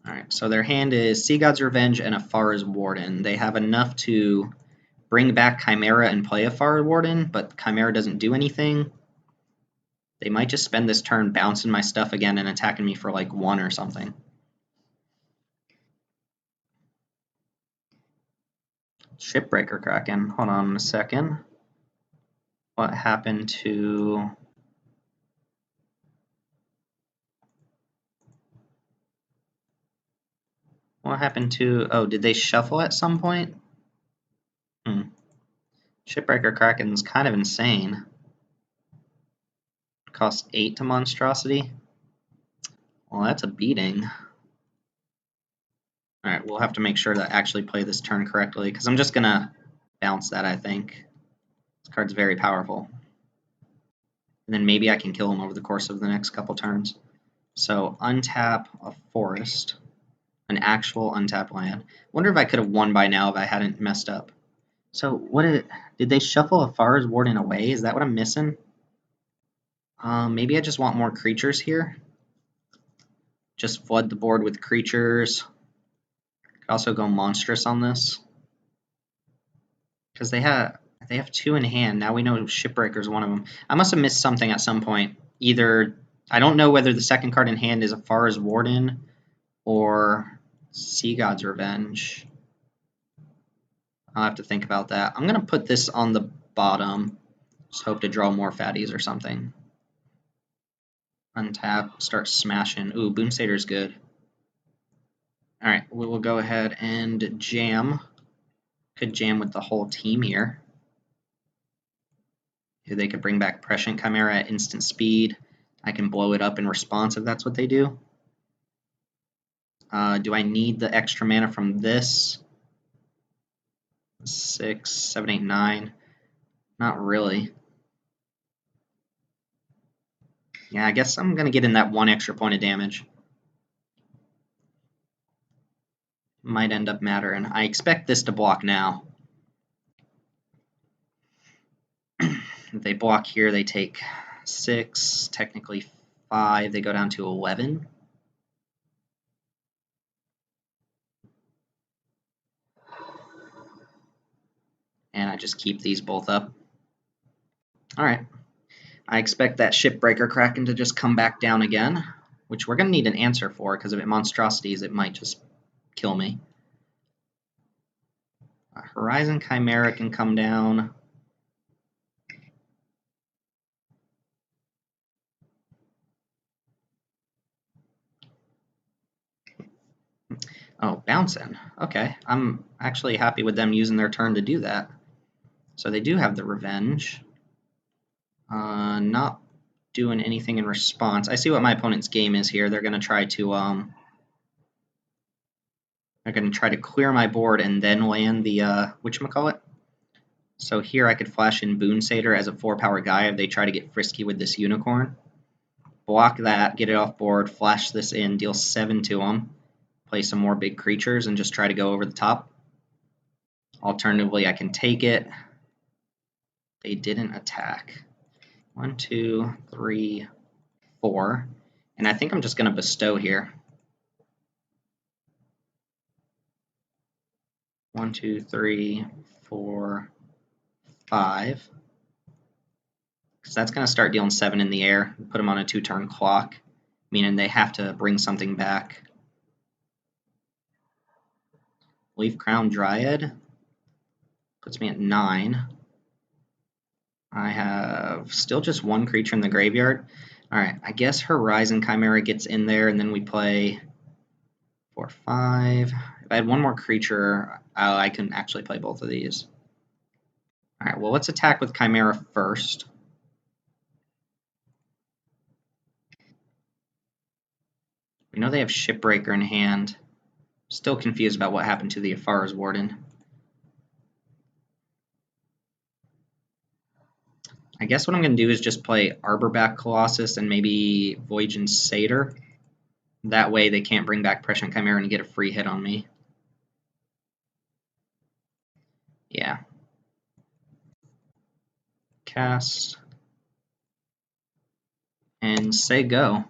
Alright, so their hand is Sea God's Revenge and a Far's Warden. They have enough to bring back Chimera and play a Far's Warden, but Chimera doesn't do anything. They might just spend this turn bouncing my stuff again and attacking me for like 1 or something. Shipbreaker Kraken. Hold on a second. What happened to... What happened to... Oh, did they shuffle at some point? Shipbreaker Kraken's kind of insane. Costs 8 to monstrosity. Well, that's a beating. Alright, we'll have to make sure to actually play this turn correctly, because I'm just going to bounce that, I think. This card's very powerful. And then maybe I can kill him over the course of the next couple turns. So, untap a forest. An actual untapped land. Wonder if I could have won by now if I hadn't messed up. So, did they shuffle a Far's Warden away? Is that what I'm missing? Maybe I just want more creatures here. Just flood the board with creatures. Could also go monstrous on this. Because they have 2 in hand. Now we know Shipbreaker's one of them. I must have missed something at some point. Either, I don't know whether the second card in hand is a Far's Warden or Sea God's Revenge. I'll have to think about that. I'm going to put this on the bottom. Just hope to draw more fatties or something. Untap, start smashing. Ooh, Boomsater's good. Alright, we will go ahead and jam. Could jam with the whole team here. They could bring back Prescient Chimera at instant speed. I can blow it up in response if that's what they do. Do I need the extra mana from this? 6, 7, 8, 9. Not really. Yeah, I guess I'm going to get in that 1 extra point of damage. Might end up mattering. I expect this to block now. If they block here, they take 6, technically 5. They go down to 11. And I just keep these both up. Alright. I expect that Shipbreaker Kraken to just come back down again, which we're going to need an answer for, because if it monstrosities, it might just kill me. Horizon Chimera can come down. Oh, bouncing. Okay, I'm actually happy with them using their turn to do that. So they do have the Revenge. Not doing anything in response. I see what my opponent's game is here. They're going to try to clear my board and then land the whatchamacallit. So here I could flash in Boon Satyr as a 4-power guy if they try to get frisky with this unicorn. Block that, get it off board, flash this in, deal 7 to them, play some more big creatures, and just try to go over the top. Alternatively, I can take it. They didn't attack. 1, 2, 3, 4. And I think I'm just going to bestow here. 1, 2, 3, 4, 5. Because that's going to start dealing 7 in the air, put them on a 2-turn clock, meaning they have to bring something back. Leaf Crown Dryad puts me at 9. I have still just 1 creature in the graveyard. Alright, I guess Horizon Chimera gets in there, and then we play 4, 5. If I had 1 more creature, I can actually play both of these. Alright, well, let's attack with Chimera first. We know they have Shipbreaker in hand. Still confused about what happened to the Afara's Warden. I guess what I'm going to do is just play Arborback Colossus and maybe Voyaging Satyr. That way they can't bring back Prescient Chimera and get a free hit on me. Yeah. Cast. And say go.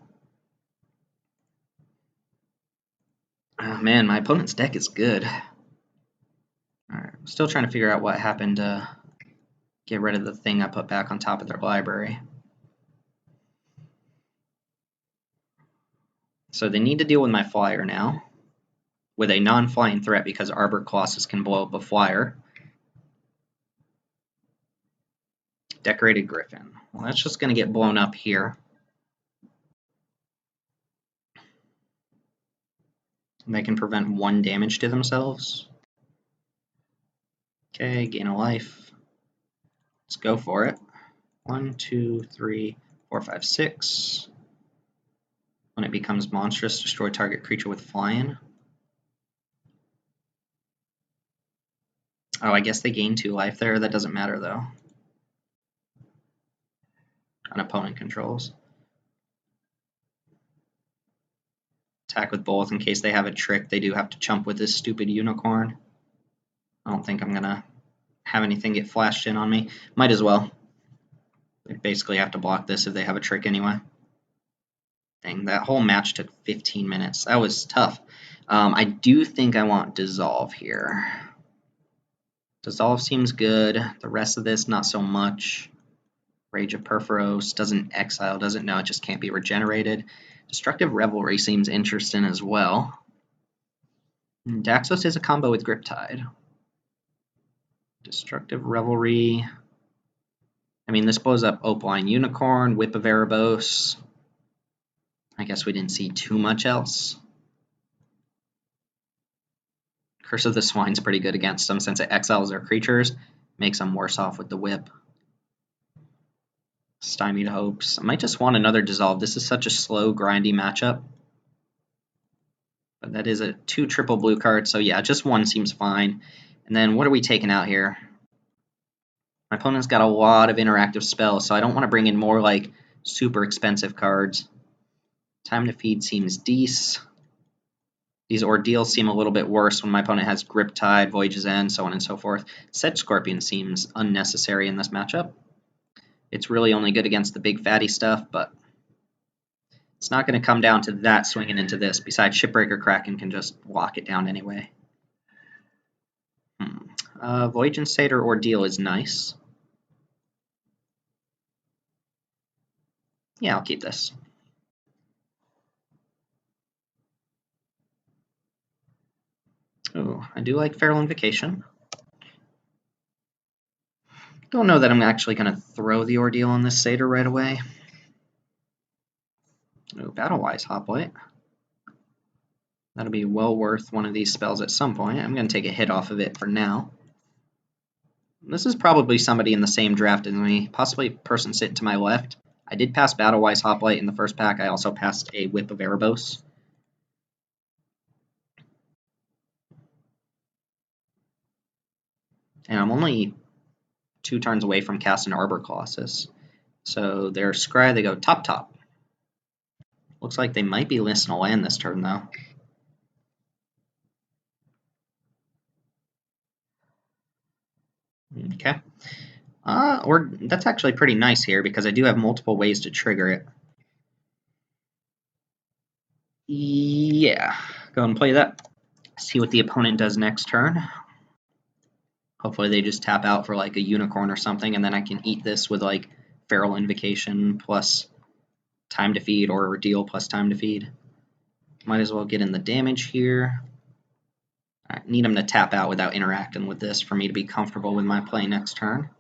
Oh man, my opponent's deck is good. Alright, I'm still trying to figure out what happened to get rid of the thing I put back on top of their library. So they need to deal with my flyer now, with a non-flying threat because Arbor Colossus can blow up a flyer. Decorated Griffin. Well, that's just going to get blown up here. They can prevent 1 damage to themselves. Okay, gain a life. Let's go for it. 1, 2, 3, 4, 5, 6. When it becomes monstrous, destroy target creature with flying. Oh, I guess they gain 2 life there. That doesn't matter, though. An opponent controls. Attack with both in case they have a trick. They do have to chump with this stupid unicorn. I don't think I'm going to have anything get flashed in on me. Might as well. They basically have to block this if they have a trick anyway. Dang, that whole match took 15 minutes. That was tough. I do think I want Dissolve here. Dissolve seems good. The rest of this, not so much. Rage of Perforos doesn't exile, doesn't know, it just can't be regenerated. Destructive Revelry seems interesting as well. And Daxos is a combo with Griptide. Destructive Revelry. I mean, this blows up Opaline Unicorn, Whip of Erebos. I guess we didn't see too much else. Curse of the Swine's pretty good against them since it exiles their creatures. Makes them worse off with the Whip. Stymied Hopes. I might just want another Dissolve. This is such a slow, grindy matchup. But that is a 2 triple blue card, so yeah, just 1 seems fine. And then what are we taking out here? My opponent's got a lot of interactive spells, so I don't want to bring in more like super expensive cards. Time to Feed seems decent. These Ordeals seem a little bit worse when my opponent has Griptide, Voyage's End, so on and so forth. Sedge Scorpion seems unnecessary in this matchup. It's really only good against the big fatty stuff, but it's not going to come down to that swinging into this. Besides, Shipbreaker Kraken can just lock it down anyway. Voyaging Satyr Ordeal is nice. Yeah, I'll keep this. Oh, I do like Feral Invocation. Don't know that I'm actually going to throw the Ordeal on this Satyr right away. Oh, Battle-Wise Hoplite. That'll be well worth one of these spells at some point. I'm going to take a hit off of it for now. This is probably somebody in the same draft as me, possibly a person sitting to my left. I did pass Battle-Wise Hoplite in the first pack. I also passed a Whip of Erebos. And I'm only 2 turns away from casting Arbor Colossus. So they're Scry, they go top. Looks like they might be listing a land this turn, though. Okay. Or that's actually pretty nice here, because I do have multiple ways to trigger it. Yeah. Go and play that. See what the opponent does next turn. Hopefully they just tap out for like a unicorn or something, and then I can eat this with like Feral Invocation plus time to feed, or Ordeal plus time to feed. Might as well get in the damage here. I need him to tap out without interacting with this for me to be comfortable with my play next turn.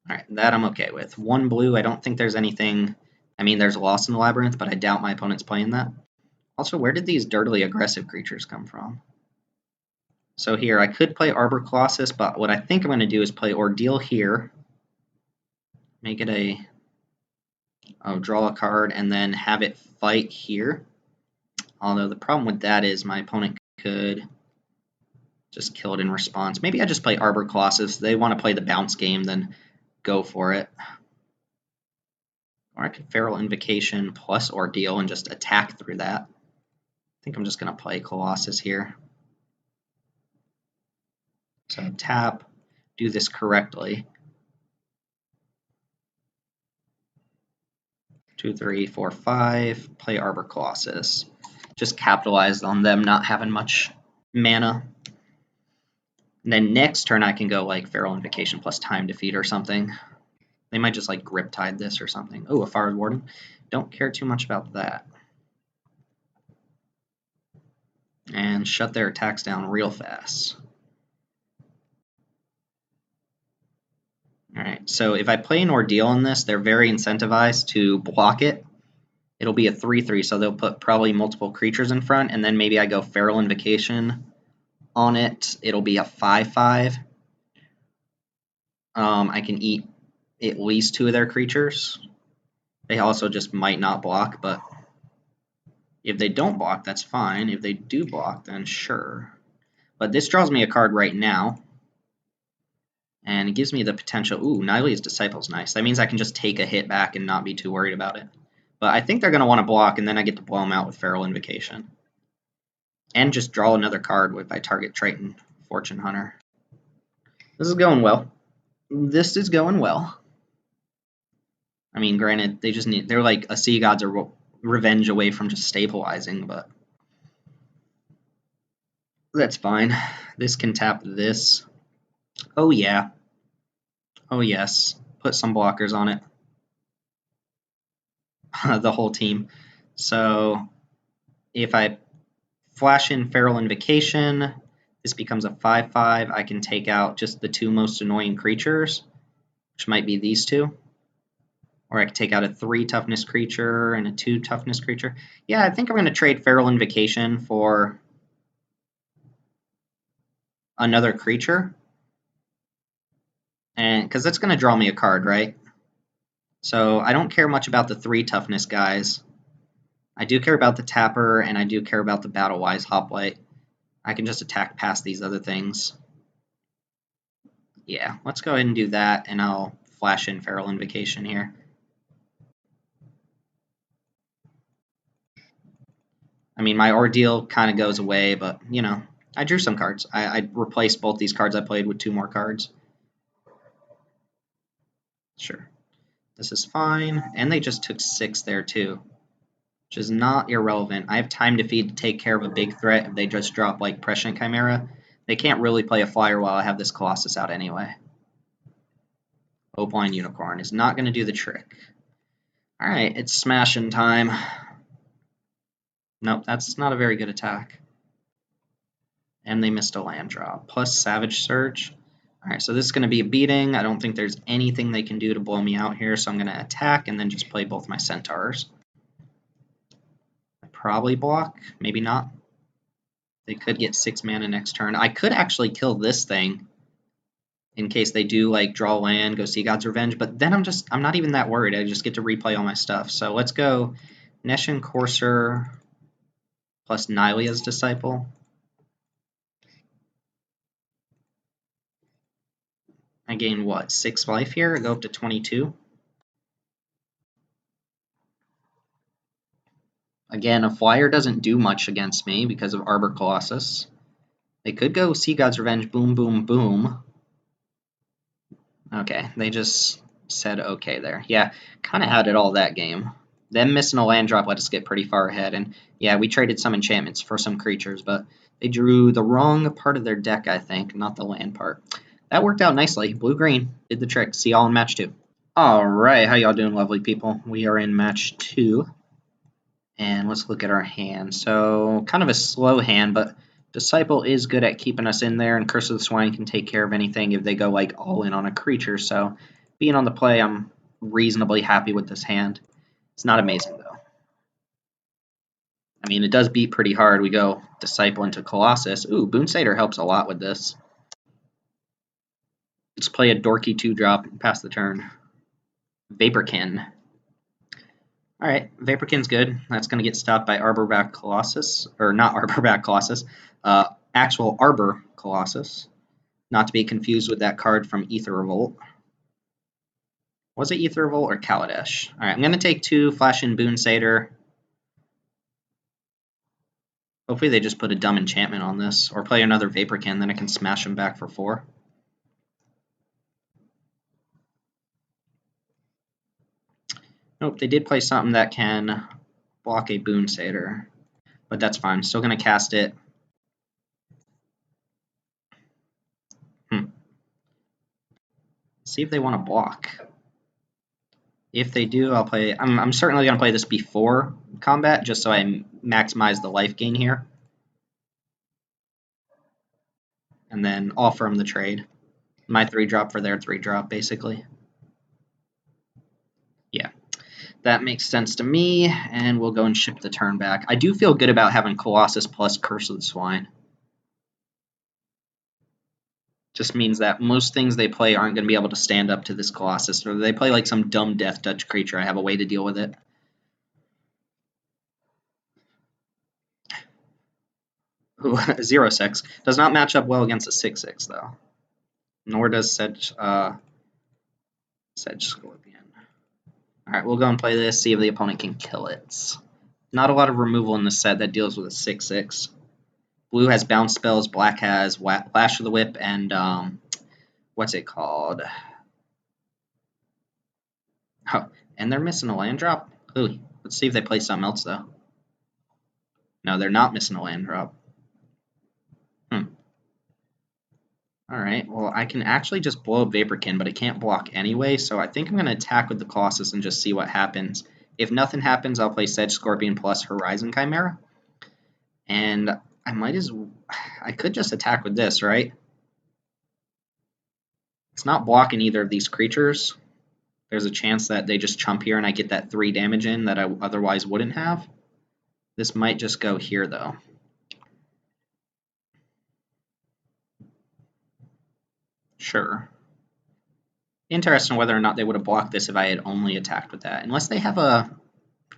Alright, that I'm okay with. 1 blue, I don't think there's anything... I mean, there's Lost in the Labyrinth, but I doubt my opponent's playing that. Also, where did these dirtily aggressive creatures come from? So here, I could play Arbor Colossus, but what I think I'm going to do is play Ordeal here. Make it a... Oh, draw a card, and then have it fight here. Although the problem with that is my opponent could just kill it in response. Maybe I just play Arbor Colossus. They want to play the bounce game, then go for it. Or I could Feral Invocation plus Ordeal and just attack through that. I think I'm just going to play Colossus here. So tap, do this correctly. 2, 3, 4, 5, play Arbor Colossus. Just capitalize on them not having much mana. And then next turn I can go like Feral Invocation plus time to feed or something. They might just like Grip Tide this or something. Oh, a Fire Warden. Don't care too much about that. And shut their attacks down real fast. Alright, so if I play an Ordeal in this, they're very incentivized to block it. It'll be a 3/3, so they'll put probably multiple creatures in front, and then maybe I go Feral Invocation on it. It'll be a 5/5. I can eat at least 2 of their creatures. They also just might not block, but if they don't block, that's fine. If they do block, then sure. But this draws me a card right now. And it gives me the potential... Ooh, Nylea's Disciple's nice. That means I can just take a hit back and not be too worried about it. But I think they're going to want to block, and then I get to blow them out with Feral Invocation. And just draw another card if I target Triton Fortune Hunter. This is going well. This is going well. I mean, granted, they just need... They're like a Sea Gods or Revenge away from just stabilizing, but... That's fine. This can tap this. Oh, yeah. Oh, yes. Put some blockers on it. The whole team. So if I flash in Feral Invocation, this becomes a 5/5. I can take out just the 2 most annoying creatures, which might be these 2. Or I could take out a 3 toughness creature and a 2 toughness creature. Yeah, I think I'm going to trade Feral Invocation for another creature. And because that's going to draw me a card, right? So I don't care much about the 3 toughness guys. I do care about the Tapper, and I do care about the Battle-Wise Hoplite. I can just attack past these other things. Yeah, let's go ahead and do that, and I'll flash in Feral Invocation here. I mean, my Ordeal kind of goes away, but, you know, I drew some cards. I replaced both these cards I played with 2 more cards. Sure. This is fine, and they just took 6 there, too, which is not irrelevant. I have time to feed to take care of a big threat if they just drop, like, Prescient Chimera. They can't really play a flyer while I have this Colossus out anyway. Opaline Unicorn is not going to do the trick. Alright, it's smashing time. Nope, that's not a very good attack. And they missed a land drop. Plus Savage Surge. Alright, so this is going to be a beating. I don't think there's anything they can do to blow me out here, so I'm going to attack and then just play both my Centaurs. I probably block, maybe not. They could get 6 mana next turn. I could actually kill this thing in case they do like draw land, go Sea God's Revenge. But then I'm not even that worried. I just get to replay all my stuff. So let's go Neshin Courser plus Nylia's Disciple. I gain what, 6 life here? I go up to 22. Again, a flyer doesn't do much against me because of Arbor Colossus. They could go Sea God's Revenge, boom, boom, boom. Okay, they just said okay there. Yeah, kind of had it all that game. Them missing a land drop let us get pretty far ahead, and yeah, we traded some enchantments for some creatures, but they drew the wrong part of their deck, I think, not the land part. That worked out nicely. Blue-green did the trick. See y'all in match 2. Alright, how y'all doing, lovely people? We are in match 2. And let's look at our hand. So, kind of a slow hand, but Disciple is good at keeping us in there, and Curse of the Swine can take care of anything if they go like all in on a creature. So, being on the play, I'm reasonably happy with this hand. It's not amazing, though. I mean, it does beat pretty hard. We go Disciple into Colossus. Ooh, Boon Satyr helps a lot with this. Let's play a dorky 2-drop and pass the turn. Vaporkin. Alright, Vaporkin's good. That's going to get stopped by Arborback Colossus. Or not Arborback Colossus. Actual Arbor Colossus. Not to be confused with that card from Aether Revolt. Was it Aether Revolt or Kaladesh? Alright, I'm going to take 2, Flash in Boon Satyr. Hopefully they just put a dumb enchantment on this. Or play another Vaporkin, then I can smash them back for 4. Nope, they did play something that can block a Boon Satyr. But that's fine. Still going to cast it. See if they want to block. If they do, I'll play. I'm certainly going to play this before combat, just so I maximize the life gain here. And then offer them the trade. My 3-drop for their 3-drop, basically. Yeah, that makes sense to me, and we'll go and ship the turn back. I do feel good about having Colossus plus Curse of the Swine. Just means that most things they play aren't going to be able to stand up to this Colossus. Or they play like some dumb Death Touch creature, I have a way to deal with it. Ooh, 0-6. Does not match up well against a 6-6, though. Nor does Sedge Scorpion. Alright, we'll go and play this, see if the opponent can kill it. Not a lot of removal in the set that deals with a 6-6. Blue has bounce spells, black has Flash of the Whip, and what's it called? Oh, and they're missing a land drop? Ooh, let's see if they play something else, though. No, they're not missing a land drop. Alright, well, I can actually just blow up Vaporkin, but it can't block anyway, so I think I'm going to attack with the Colossus and just see what happens. If nothing happens, I'll play Sedge Scorpion plus Horizon Chimera. And I could just attack with this, right? It's not blocking either of these creatures. There's a chance that they just chump here and I get that 3 damage in that I otherwise wouldn't have. This might just go here, though. Sure. Interesting whether or not they would have blocked this if I had only attacked with that. Unless they have a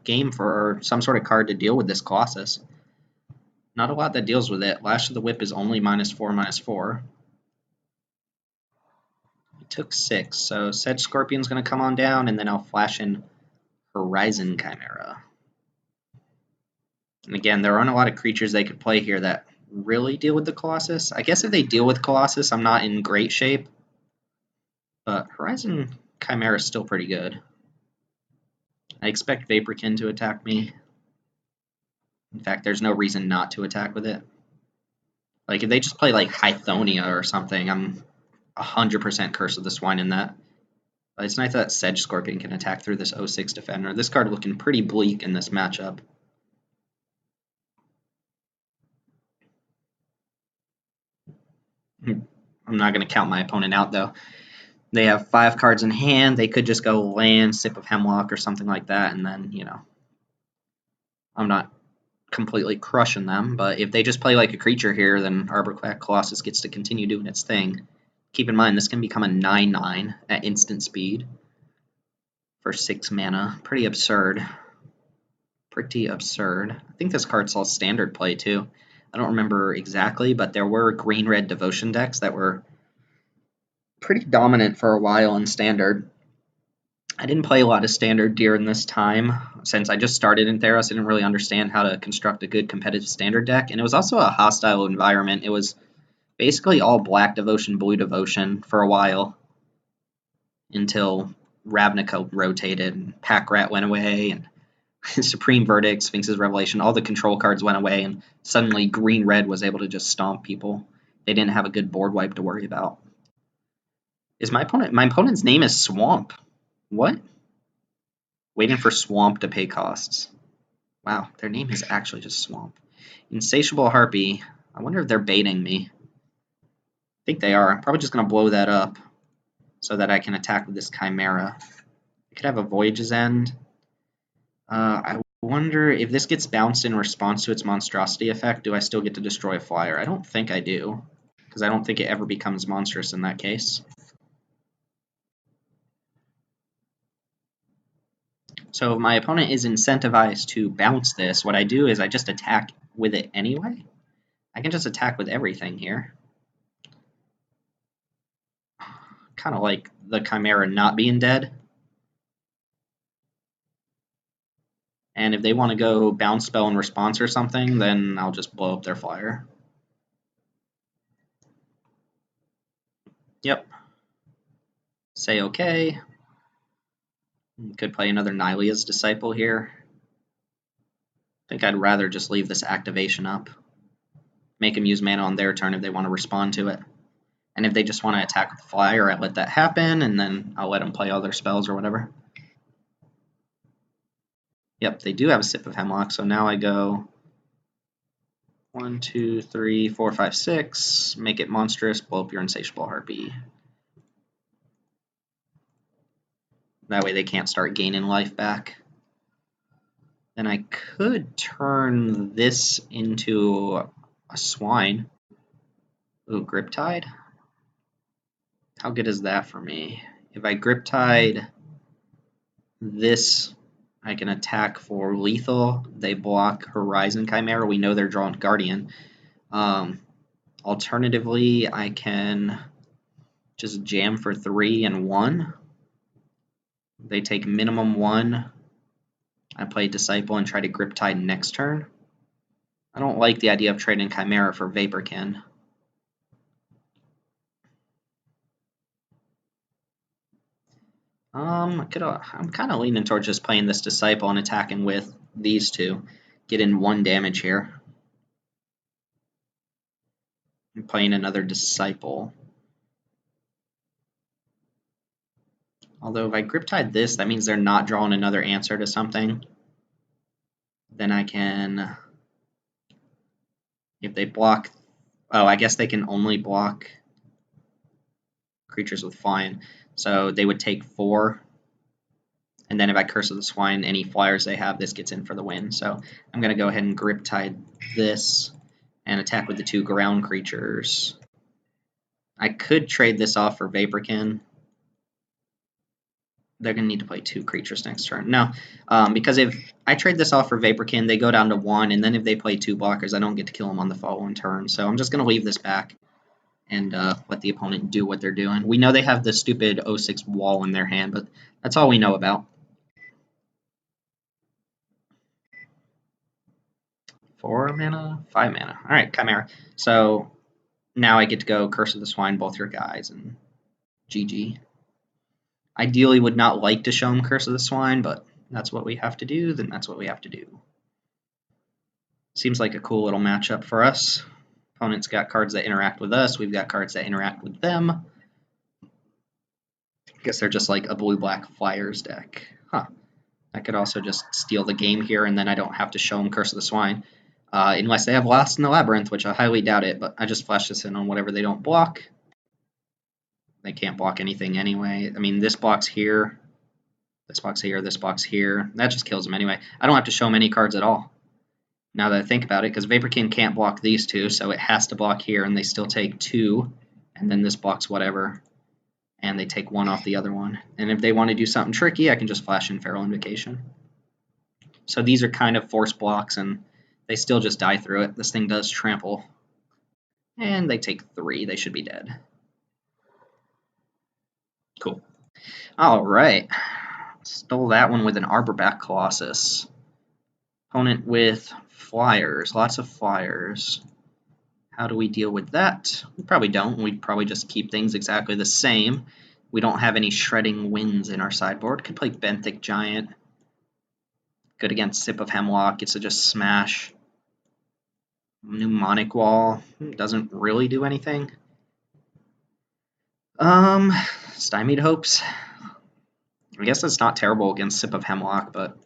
game for or some sort of card to deal with this Colossus. Not a lot that deals with it. Lash of the Whip is only -4/-4. It took 6, so Sedge Scorpion's going to come on down, and then I'll flash in Horizon Chimera. And again, there aren't a lot of creatures they could play here that really deal with the Colossus. I guess if they deal with Colossus, I'm not in great shape. But Horizon Chimera is still pretty good. I expect Vaporkin to attack me. In fact, there's no reason not to attack with it. Like, if they just play, like, Hythonia or something, I'm 100% Curse of the Swine in that. But it's nice that Sedge Scorpion can attack through this 0-6 Defender. This card looking pretty bleak in this matchup. I'm not going to count my opponent out, though. They have 5 cards in hand. They could just go land, Sip of Hemlock, or something like that, and then, you know, I'm not completely crushing them. But if they just play like a creature here, then Arborback Colossus gets to continue doing its thing. Keep in mind, this can become a 9/9 at instant speed for 6 mana. Pretty absurd. Pretty absurd. I think this card saw standard play too. I don't remember exactly, but there were green-red devotion decks that were pretty dominant for a while in standard. I didn't play a lot of standard during this time. Since I just started in Theros, I didn't really understand how to construct a good competitive standard deck, and it was also a hostile environment. It was basically all black devotion, blue devotion for a while until Ravnica rotated, and Pack Rat went away, and Supreme Verdict, Sphinx's Revelation, all the control cards went away, and suddenly green-red was able to just stomp people. They didn't have a good board wipe to worry about. Is my opponent's name is Swamp. What? Waiting for Swamp to pay costs. Wow, their name is actually just Swamp. Insatiable Harpy. I wonder if they're baiting me. I think they are. I'm probably just going to blow that up so that I can attack with this Chimera. I could have a Voyage's End. I wonder if this gets bounced in response to its monstrosity effect, do I still get to destroy a flyer? I don't think I do, because I don't think it ever becomes monstrous in that case. So if my opponent is incentivized to bounce this, what I do is I just attack with it anyway. I can just attack with everything here. Kind of like the Chimera not being dead. And if they want to go bounce spell in response or something, then I'll just blow up their flyer. Yep. Say okay. Could play another Nylia's Disciple here. I think I'd rather just leave this activation up. Make them use mana on their turn if they want to respond to it. And if they just want to attack with the flyer, I let that happen, and then I'll let them play all their spells or whatever. Yep, they do have a Sip of Hemlock, so now I go 1, 2, 3, 4, 5, 6. Make it monstrous, blow up your Insatiable Harpy. That way they can't start gaining life back. Then I could turn this into a swine. Ooh, Griptide? How good is that for me? If I Griptide this, I can attack for lethal. They block Horizon Chimera. We know they're drawing Guardian. Alternatively, I can just jam for 3 and 1. They take minimum 1. I play Disciple and try to Griptide next turn. I don't like the idea of trading Chimera for Vaporkin. I'm kind of leaning towards just playing this Disciple and attacking with these two. Get in 1 damage here. I'm playing another Disciple. Although if I Griptide this, that means they're not drawing another answer to something. Then I can... If they block... Oh, I guess they can only block creatures with flying. So they would take 4. And then if I Curse of the Swine, any flyers they have, this gets in for the win. So I'm going to go ahead and Griptide this and attack with the 2 ground creatures. I could trade this off for Vaporkin. They're going to need to play 2 creatures next turn. No, because if I trade this off for Vaporkin, they go down to 1, and then if they play 2 blockers, I don't get to kill them on the following turn. So I'm just going to leave this back and let the opponent do what they're doing. We know they have the stupid 0/6 wall in their hand, but that's all we know about. 4 mana? 5 mana. All right, Chimera. So now I get to go Curse of the Swine, both your guys, and GG. Ideally would not like to show him Curse of the Swine, but that's what we have to do, then that's what we have to do. Seems like a cool little matchup for us. Opponent's got cards that interact with us, we've got cards that interact with them. I guess they're just like a blue-black Flyers deck. Huh. I could also just steal the game here, and then I don't have to show them Curse of the Swine. Unless they have Lost in the Labyrinth, which I highly doubt it, but I just flash this in on whatever they don't block. They can't block anything anyway. I mean, this blocks here, this blocks here, this blocks here. That just kills them anyway. I don't have to show them any cards at all, now that I think about it, because Vaporkin can't block these 2, so it has to block here, and they still take 2. and then this blocks whatever, and they take 1 off the other one. And if they want to do something tricky, I can just flash in Feral Invocation. So these are kind of force blocks, and they still just die through it. This thing does trample. And they take 3. They should be dead. Cool. All right. Stole that one with an Arborback Colossus. Opponent with flyers. Lots of flyers. How do we deal with that? We probably don't. We'd probably just keep things exactly the same. We don't have any Shredding Winds in our sideboard. Could play Benthic Giant. Good against Sip of Hemlock. It's a just smash. Mnemonic Wall. Doesn't really do anything. Stymied Hopes. I guess that's not terrible against Sip of Hemlock, but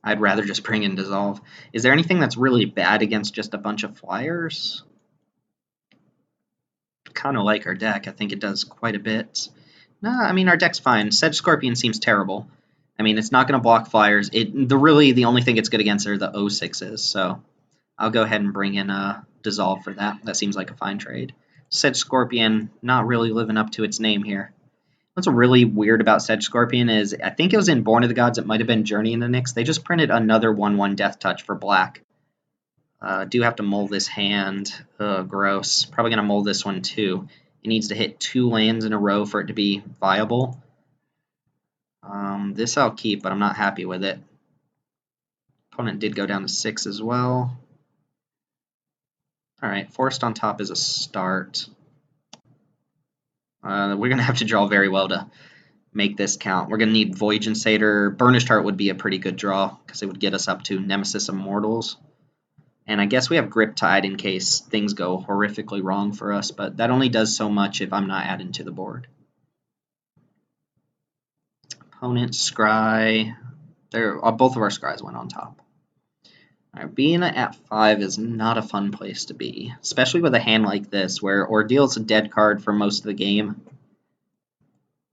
I'd rather just bring in Dissolve. Is there anything that's really bad against just a bunch of flyers? Kind of like our deck. I think it does quite a bit. Nah, I mean, our deck's fine. Sedge Scorpion seems terrible. I mean, it's not going to block flyers. The only thing it's good against are the 0/6s, so I'll go ahead and bring in a Dissolve for that. That seems like a fine trade. Sedge Scorpion not really living up to its name here. What's really weird about Sedge Scorpion is, I think it was in Born of the Gods, it might have been Journey in the Nyx. They just printed another 1/1 Death Touch for black. Do have to mull this hand. Gross. Probably going to mull this one too. It needs to hit 2 lands in a row for it to be viable. This I'll keep, but I'm not happy with it. Opponent did go down to 6 as well. Alright, Forest on top is a start. We're going to have to draw very well to make this count. We're going to need Voyage and Satyr. Burnished Heart would be a pretty good draw, because it would get us up to Nemesis Immortals. And I guess we have Griptide in case things go horrifically wrong for us, but that only does so much if I'm not adding to the board. Opponent, Scry. Both of our Scries went on top. All right, being at 5 is not a fun place to be, especially with a hand like this, where Ordeal's a dead card for most of the game,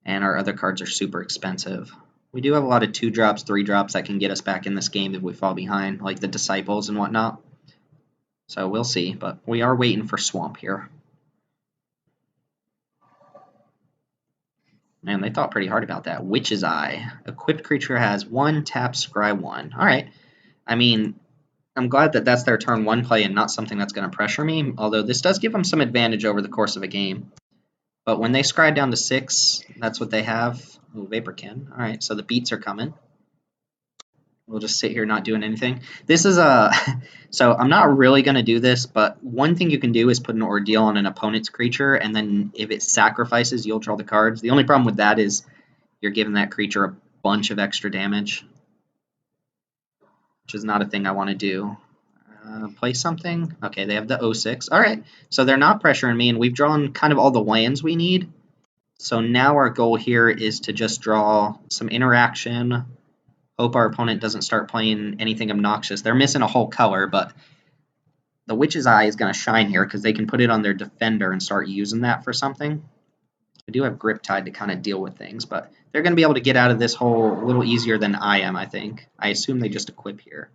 and our other cards are super expensive. We do have a lot of 2-drops, 3-drops that can get us back in this game if we fall behind, like the Disciples and whatnot. So we'll see, but we are waiting for Swamp here. Man, they thought pretty hard about that. Witch's Eye. Equipped creature has 1, tap, scry 1. Alright. I mean, I'm glad that that's their turn 1 play and not something that's going to pressure me, although this does give them some advantage over the course of a game. But when they scry down to 6, that's what they have. Ooh, Vaporkin. Alright, so the beats are coming. We'll just sit here not doing anything. This is a... So I'm not really going to do this, but one thing you can do is put an Ordeal on an opponent's creature, and then if it sacrifices, you'll draw the cards. The only problem with that is you're giving that creature a bunch of extra damage, which is not a thing I want to do. Play something? Okay, they have the 0/6. Alright, so they're not pressuring me, and we've drawn kind of all the lands we need. So now our goal here is to just draw some interaction. Hope our opponent doesn't start playing anything obnoxious. They're missing a whole color, but the Witch's Eye is going to shine here because they can put it on their defender and start using that for something. I do have Griptide to kind of deal with things, but they're going to be able to get out of this hole a little easier than I am, I think. I assume they just equip here.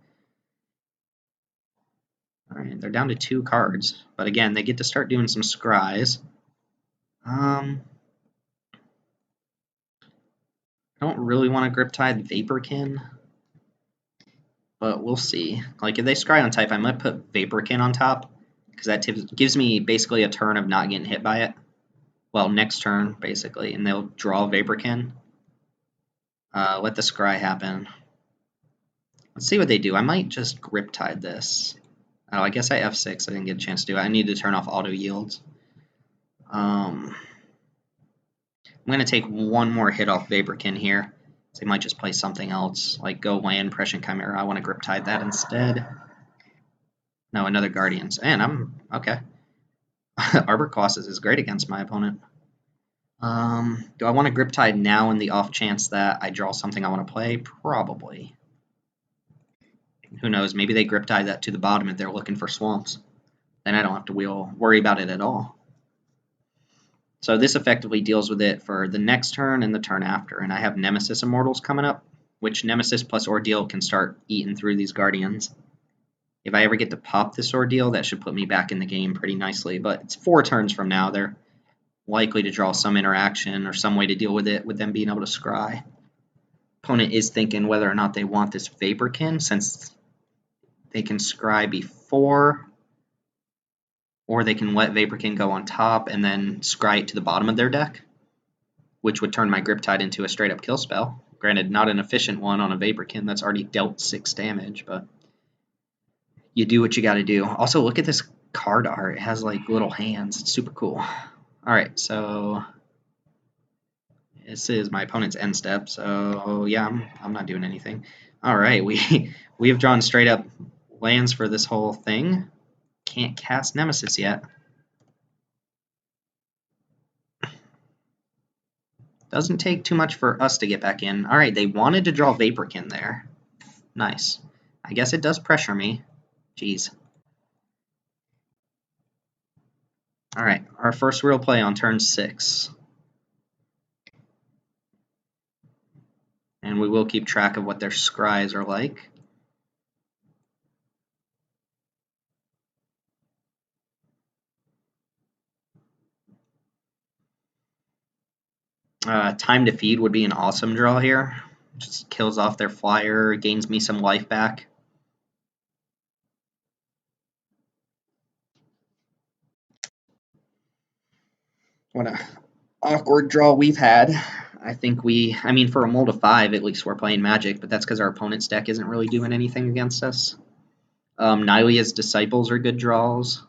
Alright, they're down to 2 cards, but again, they get to start doing some scries. I don't really want to Griptide Vaporkin, but we'll see. Like, if they scry on type, I might put Vaporkin on top, because that gives me basically a turn of not getting hit by it. Well, next turn, basically, and they'll draw Vaporkin. Let the scry happen. Let's see what they do. I might just Griptide this. Oh, I guess I F6. I didn't get a chance to do it. I need to turn off auto yields. I'm going to take one more hit off Vaporkin here. So they might just play something else, like go land, Prescient Chimera. I want to Griptide that instead. No, another Guardians. And I'm... okay. Arbor Colossus is great against my opponent. Do I want to Griptide now in the off chance that I draw something I want to play? Probably. Who knows? Maybe they Griptide that to the bottom if they're looking for swamps. Then I don't have to worry about it at all. So this effectively deals with it for the next turn and the turn after. And I have Nemesis Immortals coming up, which Nemesis plus Ordeal can start eating through these Guardians. If I ever get to pop this Ordeal, that should put me back in the game pretty nicely. But it's 4 turns from now. They're likely to draw some interaction or some way to deal with it with them being able to scry. Opponent is thinking whether or not they want this Vaporkin, since they can scry before, or they can let Vaporkin go on top and then scry it to the bottom of their deck, which would turn my Griptide into a straight up kill spell. Granted, not an efficient one on a Vaporkin that's already dealt 6 damage, but you do what you gotta do. Also, look at this card art. It has like little hands. It's super cool. Alright, so this is my opponent's end step, so yeah, I'm not doing anything. Alright, we have drawn straight up lands for this whole thing. Can't cast Nemesis yet. Doesn't take too much for us to get back in. Alright, they wanted to draw Vaporkin there. Nice. I guess it does pressure me. Jeez. Alright, our first real play on turn 6. And we will keep track of what their scries are like. Time to Feed would be an awesome draw here. Just kills off their flyer, gains me some life back. What a awkward draw we've had. I think I mean, for a mold of 5, at least we're playing Magic, but that's because our opponent's deck isn't really doing anything against us. Nylea's Disciples are good draws.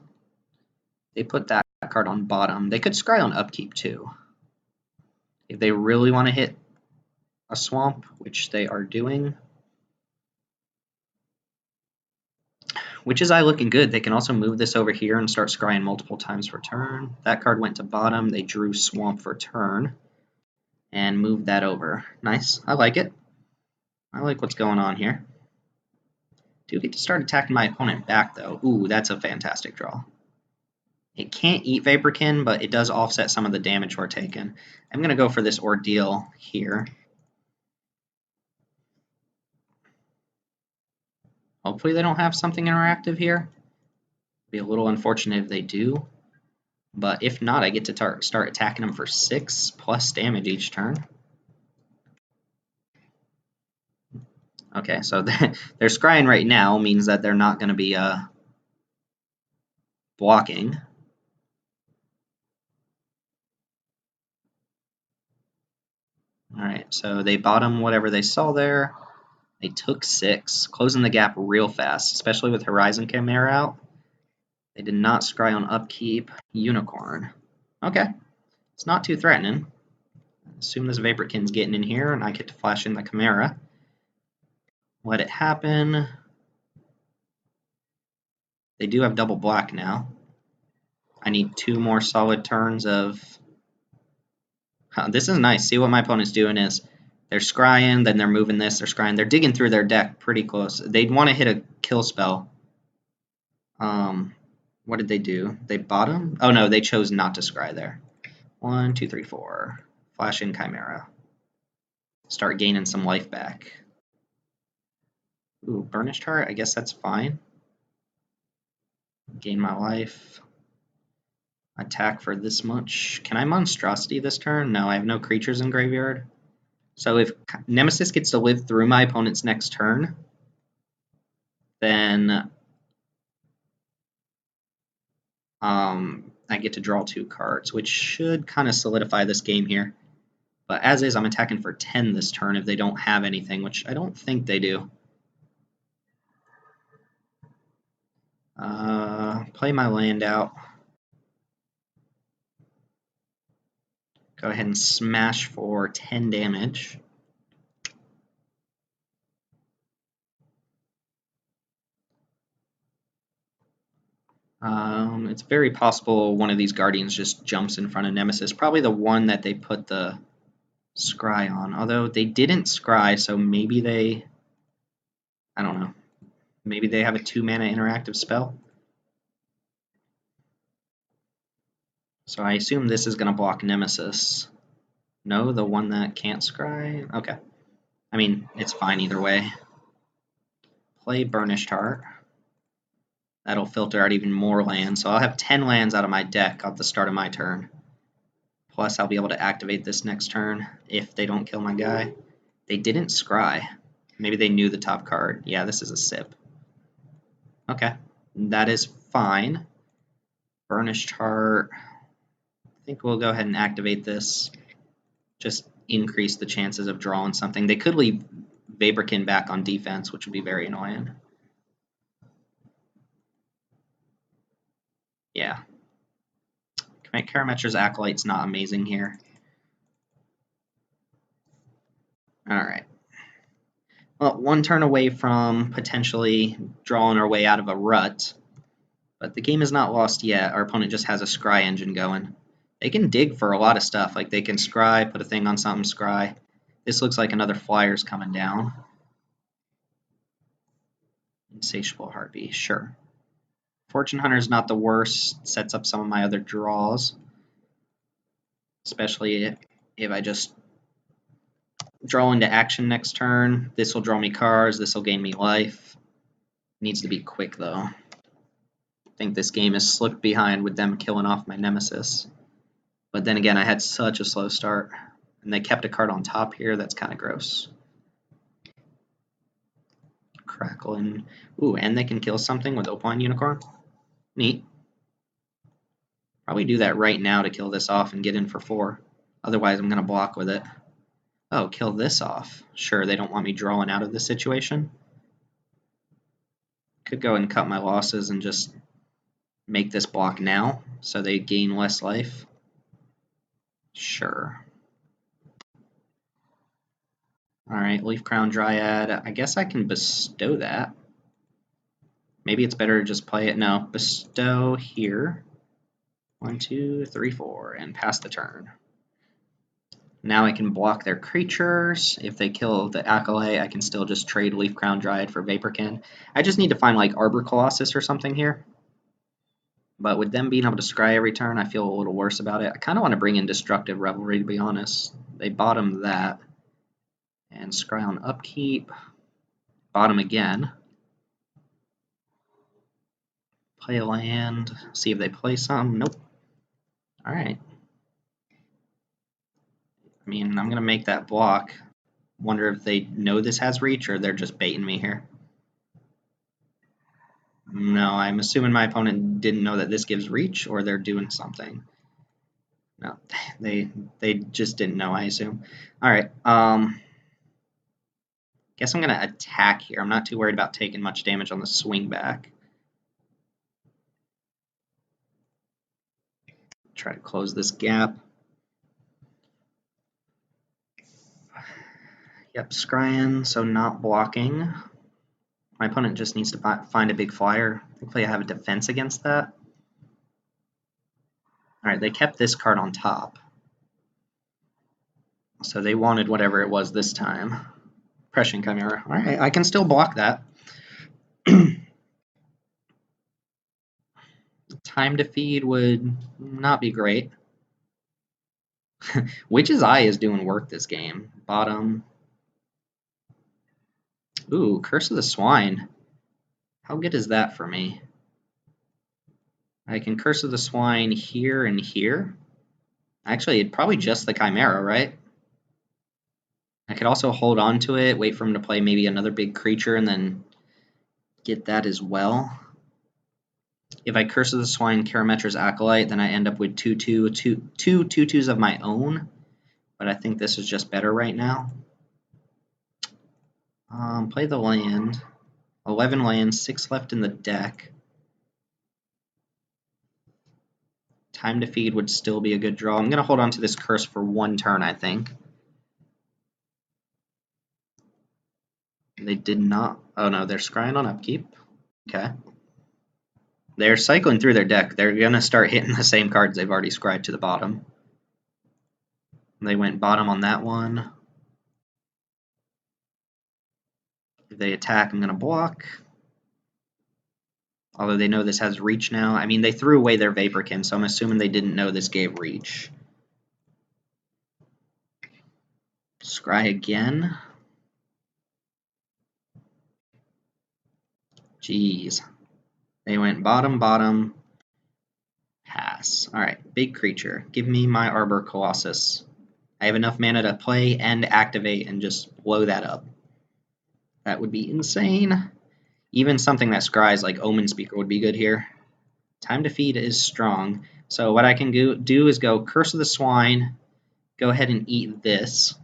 They put that card on bottom. They could scry on upkeep, too. If they really want to hit a swamp, which they are doing. Which is looking good. They can also move this over here and start scrying multiple times per turn. That card went to bottom. They drew Swamp for turn and moved that over. Nice. I like it. I like what's going on here. Do get to start attacking my opponent back, though. Ooh, that's a fantastic draw. It can't eat Vaporkin, but it does offset some of the damage we're taking. I'm going to go for this Ordeal here. Hopefully they don't have something interactive here. Be a little unfortunate if they do. But if not, I get to start attacking them for 6 plus damage each turn. Okay, so they're scrying right now means that they're not going to be blocking. Alright, so they bottom whatever they saw there. They took 6, closing the gap real fast, especially with Horizon Chimera out. They did not scry on upkeep. Unicorn. Okay, it's not too threatening. Assume this Vaporkin's getting in here, and I get to flash in the Chimera. Let it happen. They do have double black now. I need 2 more solid turns of... This is nice. See what my opponent's doing is they're scrying, then they're moving this, they're scrying. They're digging through their deck pretty close. They'd want to hit a kill spell. What did they do? They bottom? Oh no, they chose not to scry there. 1, 2, 3, 4. Flash in Chimera. Start gaining some life back. Ooh, Burnished Heart? I guess that's fine. Gain my life. Attack for this much. Can I Monstrosity this turn? No, I have no creatures in graveyard. So if Nemesis gets to live through my opponent's next turn, then I get to draw 2 cards, which should kind of solidify this game here. But as is, I'm attacking for 10 this turn if they don't have anything, which I don't think they do. Play my land out. Go ahead and smash for 10 damage. It's very possible one of these Guardians just jumps in front of Nemesis. Probably the one that they put the scry on. Although they didn't scry, so maybe they... I don't know. Maybe they have a 2-mana interactive spell. So I assume this is going to block Nemesis. No, the one that can't scry? Okay. I mean, it's fine either way. Play Burnished Heart. That'll filter out even more lands, so I'll have 10 lands out of my deck at the start of my turn. Plus, I'll be able to activate this next turn if they don't kill my guy. They didn't scry. Maybe they knew the top card. Yeah, this is a sip. Okay, that is fine. Burnished Heart. I think we'll go ahead and activate this. Just increase the chances of drawing something. They could leave Vaporkin back on defense, which would be very annoying. Yeah. Karametra's Acolyte's not amazing here. Alright. Well, one turn away from potentially drawing our way out of a rut. But the game is not lost yet. Our opponent just has a scry engine going. They can dig for a lot of stuff. Like they can scry, put a thing on something, scry. This looks like another flyer's coming down. Insatiable Heartbeat, sure. Fortune Hunter's not the worst. Sets up some of my other draws. Especially if I just draw into action next turn. This will draw me cards. This will gain me life. Needs to be quick, though. I think this game is slipped behind with them killing off my nemesis. But then again, I had such a slow start. And they kept a card on top here. That's kind of gross. Crackling. Ooh, and they can kill something with Opaline Unicorn. Neat. Probably do that right now to kill this off and get in for 4. Otherwise, I'm going to block with it. Oh, kill this off. Sure, they don't want me drawing out of this situation. Could go and cut my losses and just make this block now so they gain less life. Sure. Alright, Leaf Crown Dryad. I guess I can bestow that. Maybe it's better to just play it. No, bestow here. 1, 2, 3, 4, and pass the turn. Now I can block their creatures. If they kill the Acolyte, I can still just trade Leaf Crown Dryad for Vaporkin. I just need to find like Arbor Colossus or something here. But with them being able to scry every turn, I feel a little worse about it. I kind of want to bring in Destructive Revelry, to be honest. They bottom that. And scry on upkeep. Bottom again. Play a land. See if they play some. Nope. Alright. I mean, I'm going to make that block. Wonder if they know this has reach or they're just baiting me here. No, I'm assuming my opponent didn't know that this gives reach or they're doing something. No, they just didn't know, I assume. Alright, guess I'm going to attack here. I'm not too worried about taking much damage on the swing back. Try to close this gap. Yep, scrying, so not blocking. My opponent just needs to find a big flyer. Hopefully I have a defense against that. Alright, they kept this card on top. So they wanted whatever it was this time. Prescient Chimera. Alright, I can still block that. Time to feed would not be great. Witch's Eye is doing work this game. Bottom. Ooh, Curse of the Swine. How good is that for me? I can Curse of the Swine here and here. Actually, it'd probably just the Chimera, right? I could also hold on to it, wait for him to play maybe another big creature, and then get that as well. If I Curse of the Swine, Karametra's Acolyte, then I end up with two 2/2s of my own. But I think this is just better right now. Play the land. 11 lands, 6 left in the deck. Time to feed would still be a good draw. I'm going to hold on to this curse for 1 turn, I think. They did not. Oh no, they're scrying on upkeep. Okay. They're cycling through their deck. They're going to start hitting the same cards they've already scried to the bottom. They went bottom on that one. If they attack, I'm going to block. Although they know this has reach now. I mean, they threw away their Vaporkin, so I'm assuming they didn't know this gave reach. Scry again. Jeez. They went bottom, bottom, pass. Yes. Alright, big creature. Give me my Arbor Colossus. I have enough mana to play and activate and just blow that up. That would be insane. Even something that scries like Omen Speaker would be good here. Time to Feed is strong. So what I can do is go Curse of the Swine, go ahead and eat this,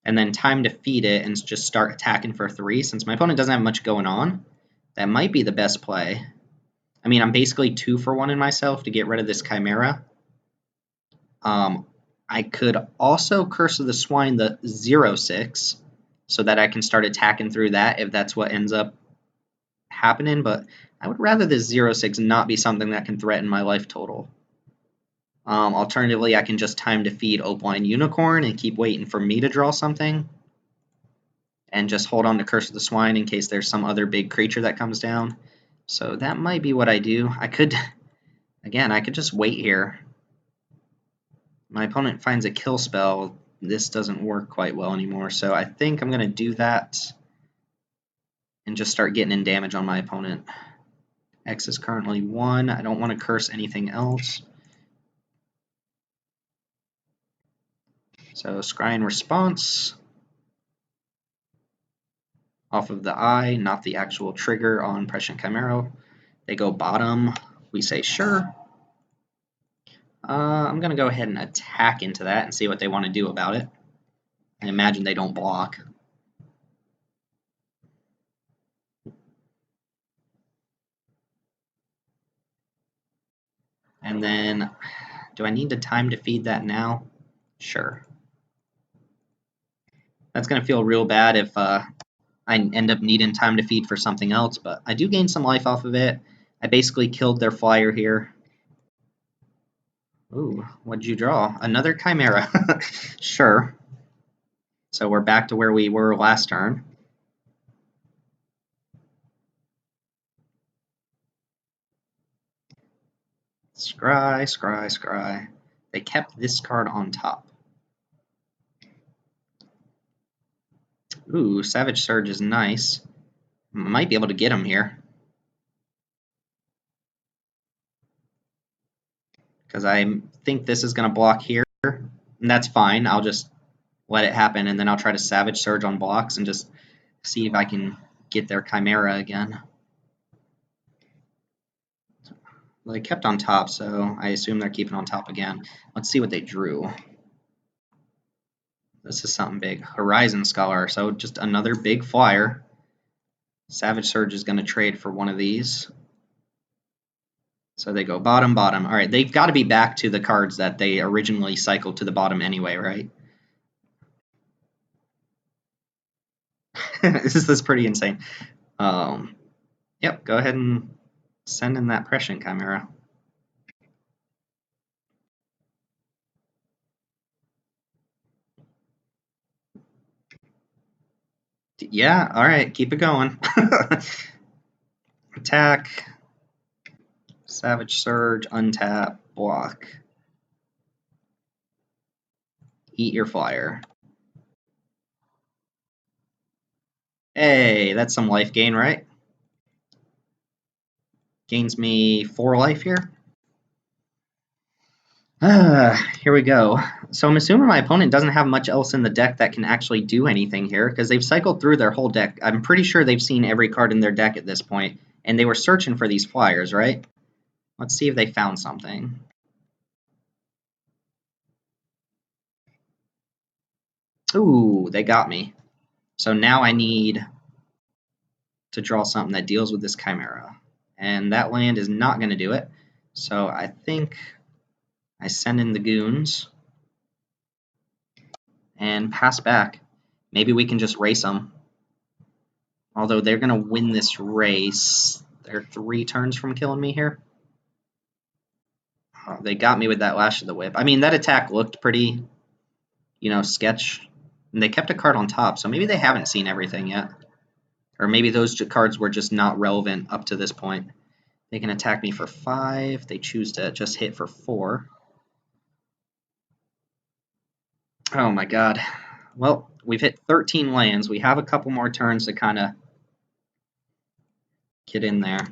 and then Time to Feed it and just start attacking for 3. Since my opponent doesn't have much going on, that might be the best play. I mean, I'm basically 2 for 1 in myself to get rid of this Chimera. I could also Curse of the Swine the 0/6 so that I can start attacking through that if that's what ends up happening, but I would rather this 0/6 not be something that can threaten my life total. Alternatively, I can just Time to Feed Opaline Unicorn and keep waiting for me to draw something and just hold on to Curse of the Swine in case there's some other big creature that comes down. So that might be what I do. I could just wait here. My opponent finds a kill spell. This doesn't work quite well anymore, so I think I'm going to do that and just start getting in damage on my opponent. X is currently 1. I don't want to curse anything else. So Scrying Response off of the eye, not the actual trigger on Prescient Chimera. They go bottom. We say sure. I'm going to go ahead and attack into that and see what they want to do about it. I imagine they don't block. And then, do I need to Time to Feed that now? Sure. That's going to feel real bad if I end up needing Time to Feed for something else, but I do gain some life off of it. I basically killed their flyer here. Ooh, what'd you draw? Another Chimera. Sure. So we're back to where we were last turn. Scry, scry, scry. They kept this card on top. Ooh, Savage Surge is nice. Might be able to get him here. Because I think this is going to block here. And that's fine. I'll just let it happen, and then I'll try to Savage Surge on blocks and just see if I can get their Chimera again. Well, they kept on top, so I assume they're keeping on top again. Let's see what they drew. This is something big. Horizon Scholar, so just another big flyer. Savage Surge is going to trade for one of these. So they go bottom, bottom. All right, they've got to be back to the cards that they originally cycled to the bottom anyway, right? This is pretty insane. Yep, go ahead and send in that Prescient Chimera. Yeah, all right, keep it going. Attack, Savage Surge, untap, block. Eat your flyer. Hey, that's some life gain, right? Gains me 4 life here. Here we go. So I'm assuming my opponent doesn't have much else in the deck that can actually do anything here, because they've cycled through their whole deck. I'm pretty sure they've seen every card in their deck at this point, and they were searching for these flyers, right? Let's see if they found something. Ooh, they got me. So now I need to draw something that deals with this Chimera. And that land is not going to do it. So I think I send in the goons and pass back. Maybe we can just race them. Although they're going to win this race. They're 3 turns from killing me here. Oh, they got me with that Lash of the Whip. I mean, that attack looked pretty, sketch. And they kept a card on top, so maybe they haven't seen everything yet. Or maybe those cards were just not relevant up to this point. They can attack me for 5. They choose to just hit for 4. Oh my god. Well, we've hit 13 lands. We have a couple more turns to kind of get in there.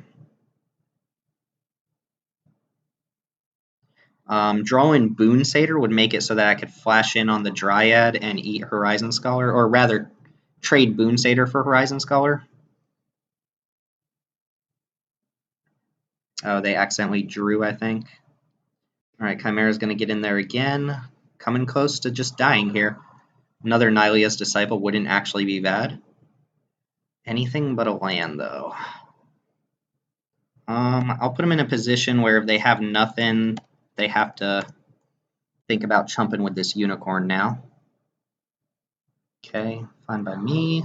Drawing Boon Satyr would make it so that I could flash in on the Dryad and eat Horizon Scholar, or rather, trade Boon Satyr for Horizon Scholar. Oh, they accidentally drew, I think. Alright, Chimera's going to get in there again. Coming close to just dying here. Another Nylea's Disciple wouldn't actually be bad. Anything but a land, though. I'll put them in a position where if they have nothing, they have to think about chumping with this Unicorn now. Okay, fine by me.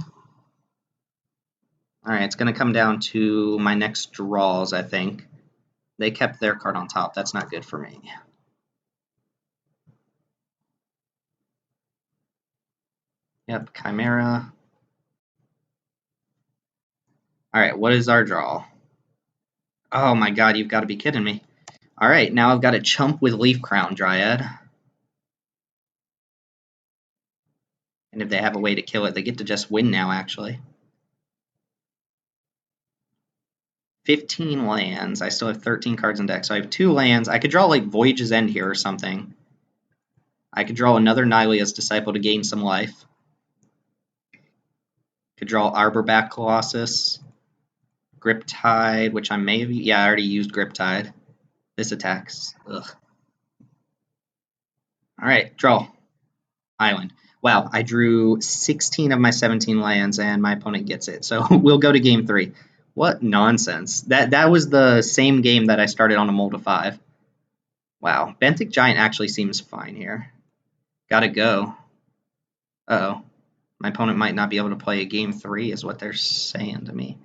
Alright, it's going to come down to my next draws, I think. They kept their card on top. That's not good for me. Yep, Chimera. Alright, what is our draw? Oh my god, you've got to be kidding me. Alright, now I've got a chump with Leaf Crown Dryad. And if they have a way to kill it, they get to just win now, actually. 15 lands. I still have 13 cards in deck, so I have 2 lands. I could draw, like, Voyage's End here or something. I could draw another Nylea's Disciple to gain some life. Could draw Arborback Colossus. Griptide, which I may have... Yeah, I already used Griptide. This attacks. Ugh. Alright, draw. Island. Wow, I drew 16 of my 17 lands, and my opponent gets it. So we'll go to game 3. What nonsense. That was the same game that I started on a mold of 5. Wow, Benthic Giant actually seems fine here. Gotta go. Uh-oh. My opponent might not be able to play a game 3 is what they're saying to me.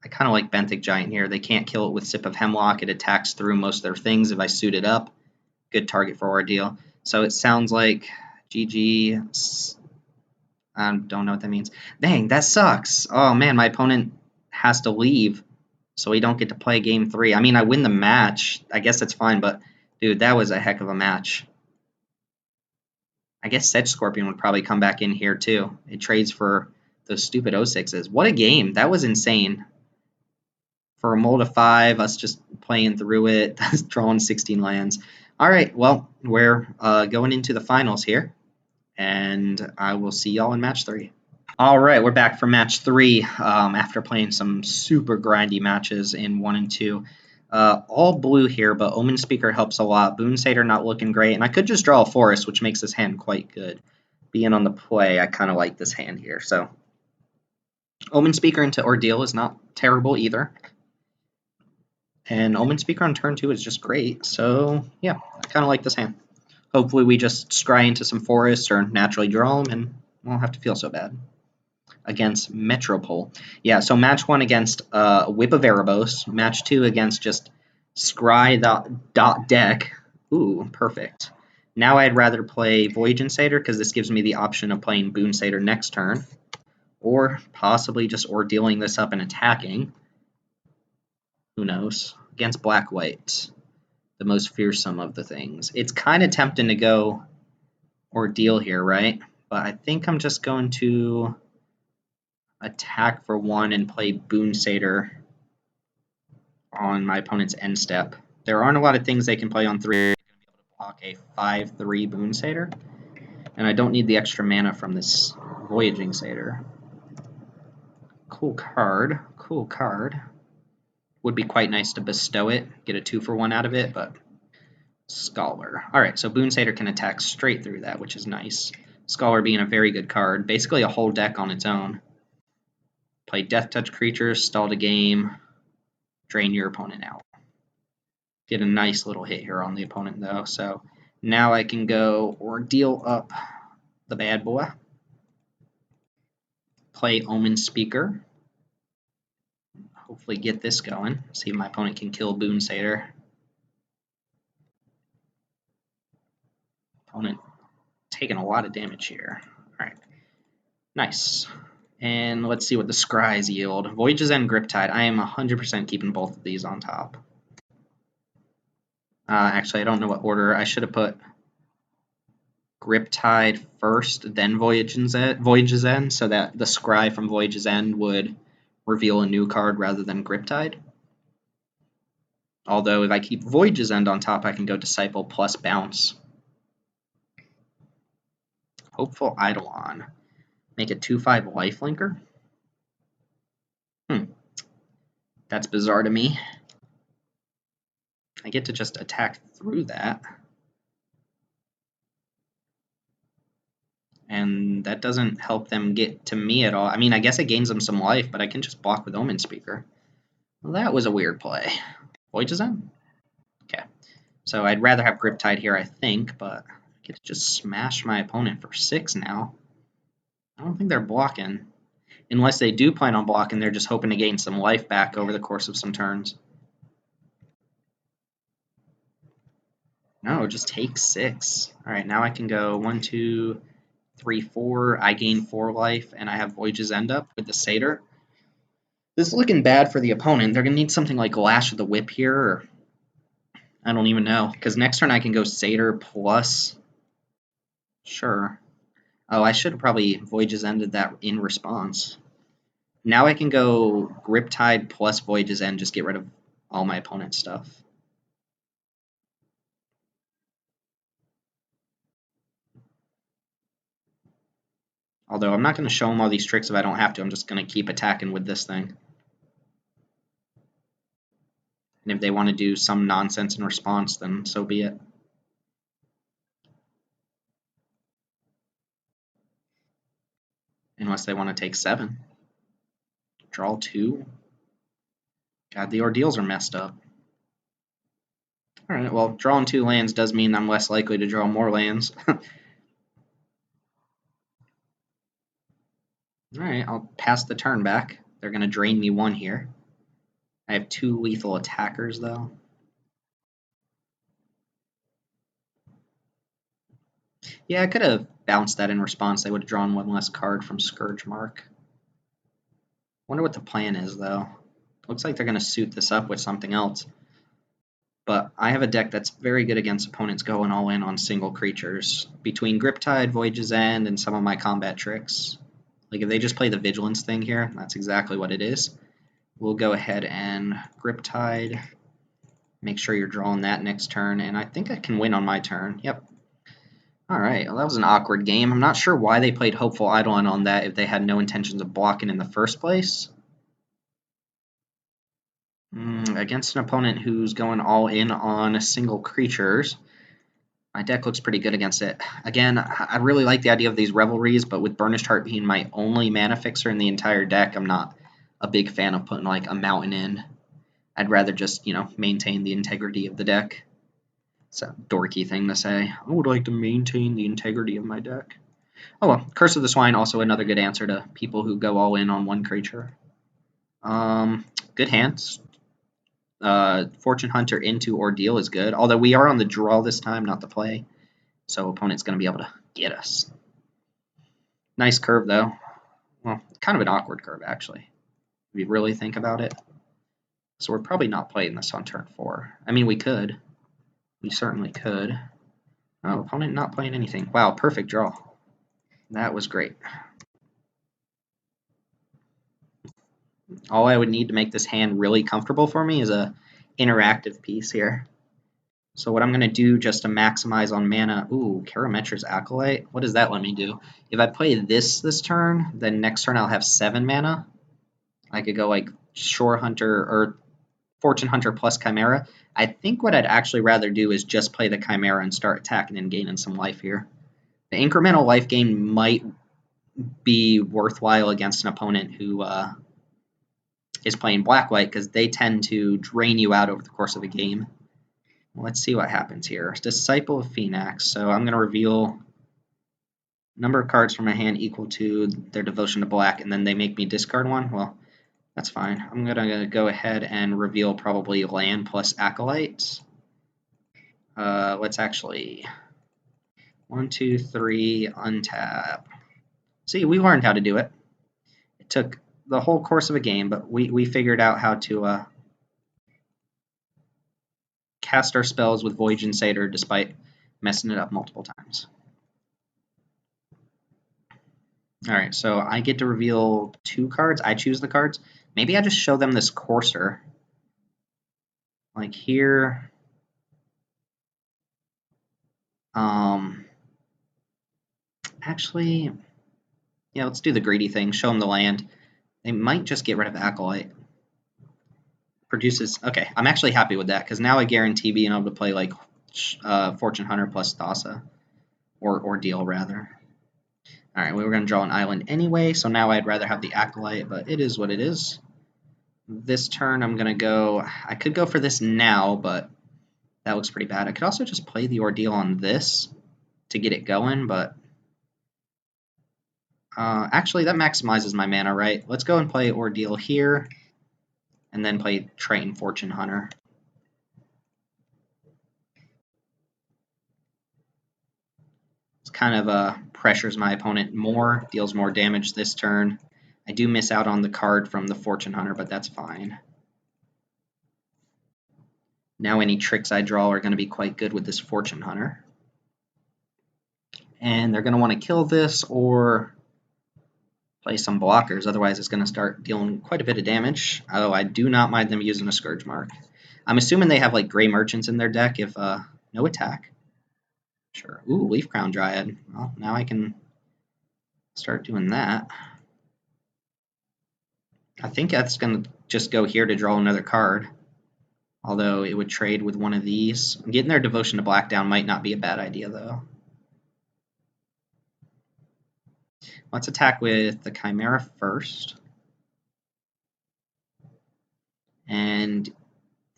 I kind of like Benthic Giant here. They can't kill it with Sip of Hemlock. It attacks through most of their things if I suit it up. Good target for Ordeal. So it sounds like GG. I don't know what that means. Dang, that sucks. Oh, man, my opponent has to leave, so we don't get to play game 3. I mean, I win the match. I guess that's fine, but, dude, that was a heck of a match. I guess Sedge Scorpion would probably come back in here, too. It trades for those stupid 06s. What a game. That was insane. For a mold of 5, us just playing through it, drawing 16 lands. All right, well, we're going into the finals here, and I will see y'all in match 3. All right, we're back for match 3 after playing some super grindy matches in 1 and 2. All blue here, but Omen Speaker helps a lot. Boon Satyr not looking great, and I could just draw a forest, which makes this hand quite good. Being on the play, I kind of like this hand here. So Omen Speaker into Ordeal is not terrible either. And Omen Speaker on turn 2 is just great. So yeah, I kind of like this hand. Hopefully we just scry into some forests or naturally draw them, and won't have to feel so bad. Against Metropole. Yeah, so match 1 against Whip of Erebos. Match 2 against just Scry dot deck. Ooh, perfect. Now I'd rather play Voyaging Satyr because this gives me the option of playing Boon Satyr next turn. Or possibly just ordealing this up and attacking. Who knows? Against Black-White. The most fearsome of the things. It's kind of tempting to go Ordeal here, right? But I think I'm just going to attack for 1 and play Boon Satyr on my opponent's end step. There aren't a lot of things they can play on 3. They're going to be able to block a 5/3 Boon Satyr. And I don't need the extra mana from this Voyaging Satyr. Cool card. Cool card. Would be quite nice to bestow it. Get a 2-for-1 out of it, but Scholar. Alright, so Boon Satyr can attack straight through that, which is nice. Scholar being a very good card. Basically a whole deck on its own. Play Death Touch creatures, stall the game, drain your opponent out. Get a nice little hit here on the opponent, though. So now I can go Ordeal up the bad boy. Play Omen Speaker. Hopefully get this going. See if my opponent can kill Boon Satyr. Opponent taking a lot of damage here. Alright. Nice. And let's see what the Scries yield. Voyage's End, Griptide. I am 100% keeping both of these on top. Actually, I don't know what order. I should have put Griptide first, then Voyage's End, so that the Scry from Voyage's End would reveal a new card rather than Griptide. Although if I keep Voyage's End on top, I can go Disciple plus Bounce. Hopeful Eidolon. Make a 2/5 lifelinker? That's bizarre to me. I get to just attack through that. And that doesn't help them get to me at all. I mean, I guess it gains them some life, but I can just block with Omen Speaker. Well, that was a weird play. Voyage's End? Okay. So I'd rather have Griptide here, I think, but I get to just smash my opponent for 6 now. I don't think they're blocking. Unless they do plan on blocking, they're just hoping to gain some life back over the course of some turns. No, just take 6. Alright, now I can go 1, 2, 3, 4. I gain 4 life, and I have Voyage's End up with the Satyr. This is looking bad for the opponent. They're going to need something like Lash of the Whip here, or I don't even know. Because next turn I can go Satyr plus... Sure. Oh, I should have probably Voyage's Ended that in response. Now I can go Griptide plus Voyage's End, just get rid of all my opponent's stuff. Although I'm not going to show them all these tricks if I don't have to. I'm just going to keep attacking with this thing. And if they want to do some nonsense in response, then so be it. Unless they want to take 7. Draw 2. God, the ordeals are messed up. Alright, well, drawing 2 lands does mean I'm less likely to draw more lands. Alright, I'll pass the turn back. They're going to drain me 1 here. I have 2 lethal attackers, though. Yeah, I could have bounced that in response. They would have drawn 1 less card from Scourge Mark. Wonder what the plan is, though. Looks like they're going to suit this up with something else. But I have a deck that's very good against opponents going all in on single creatures. Between Griptide, Voyage's End, and some of my combat tricks. Like, if they just play the Vigilance thing here, that's exactly what it is. We'll go ahead and Griptide. Make sure you're drawing that next turn, and I think I can win on my turn. Yep. Alright, well, that was an awkward game. I'm not sure why they played Hopeful Eidolon on that if they had no intentions of blocking in the first place. Against an opponent who's going all in on single creatures, my deck looks pretty good against it. Again, I really like the idea of these Revelries, but with Burnished Heart being my only mana fixer in the entire deck, I'm not a big fan of putting like a mountain in. I'd rather just, maintain the integrity of the deck. It's a dorky thing to say. I would like to maintain the integrity of my deck. Oh well, Curse of the Swine, also another good answer to people who go all in on one creature. Good hands. Fortune Hunter into Ordeal is good, although we are on the draw this time, not the play. So opponent's going to be able to get us. Nice curve, though. Well, kind of an awkward curve, actually, if you really think about it. So we're probably not playing this on turn 4. I mean, we could. We certainly could. Oh, opponent not playing anything. Wow, perfect draw. That was great. All I would need to make this hand really comfortable for me is a interactive piece here. So what I'm going to do just to maximize on mana... Ooh, Karametra's Acolyte. What does that let me do? If I play this turn, then next turn I'll have 7 mana. I could go like Shore Hunter or Fortune Hunter plus Chimera. I think what I'd actually rather do is just play the Chimera and start attacking and gaining some life here. The incremental life gain might be worthwhile against an opponent who is playing black-white because they tend to drain you out over the course of a game. Let's see what happens here. Disciple of Phoenix. So I'm going to reveal number of cards from my hand equal to their devotion to black, and then they make me discard 1. Well, that's fine. I'm going to go ahead and reveal probably land plus Acolytes. Let's actually... 1, 2, 3, untap. See, we learned how to do it. It took the whole course of a game, but we figured out how to cast our spells with Voyage and Satyr despite messing it up multiple times. Alright, so I get to reveal 2 cards. I choose the cards. Maybe I just show them this Courser. like here. Actually, yeah, let's do the greedy thing. Show them the land. They might just get rid of Acolyte. Produces. Okay, I'm actually happy with that because now I guarantee being able to play like Fortune Hunter plus Thassa, or Ordeal rather. All right, we were going to draw an island anyway, so now I'd rather have the Acolyte, but it is what it is. This turn I'm going to go. I could go for this now, but that looks pretty bad. I could also just play the Ordeal on this to get it going, but actually that maximizes my mana, right? Let's go and play Ordeal here, and then play Triton Fortune Hunter. It's kind of pressures my opponent more, deals more damage this turn. I do miss out on the card from the Fortune Hunter, but that's fine. Now any tricks I draw are going to be quite good with this Fortune Hunter. And they're going to want to kill this or play some blockers, otherwise it's going to start dealing quite a bit of damage. Oh, I do not mind them using a Scourge Mark. I'm assuming they have like Gray Merchants in their deck if no attack. Sure. Ooh, Leaf Crown Dryad. Well, now I can start doing that. I think that's going to just go here to draw another card. Although it would trade with one of these. Getting their Devotion to Black down might not be a bad idea, though. Let's attack with the Chimera first. And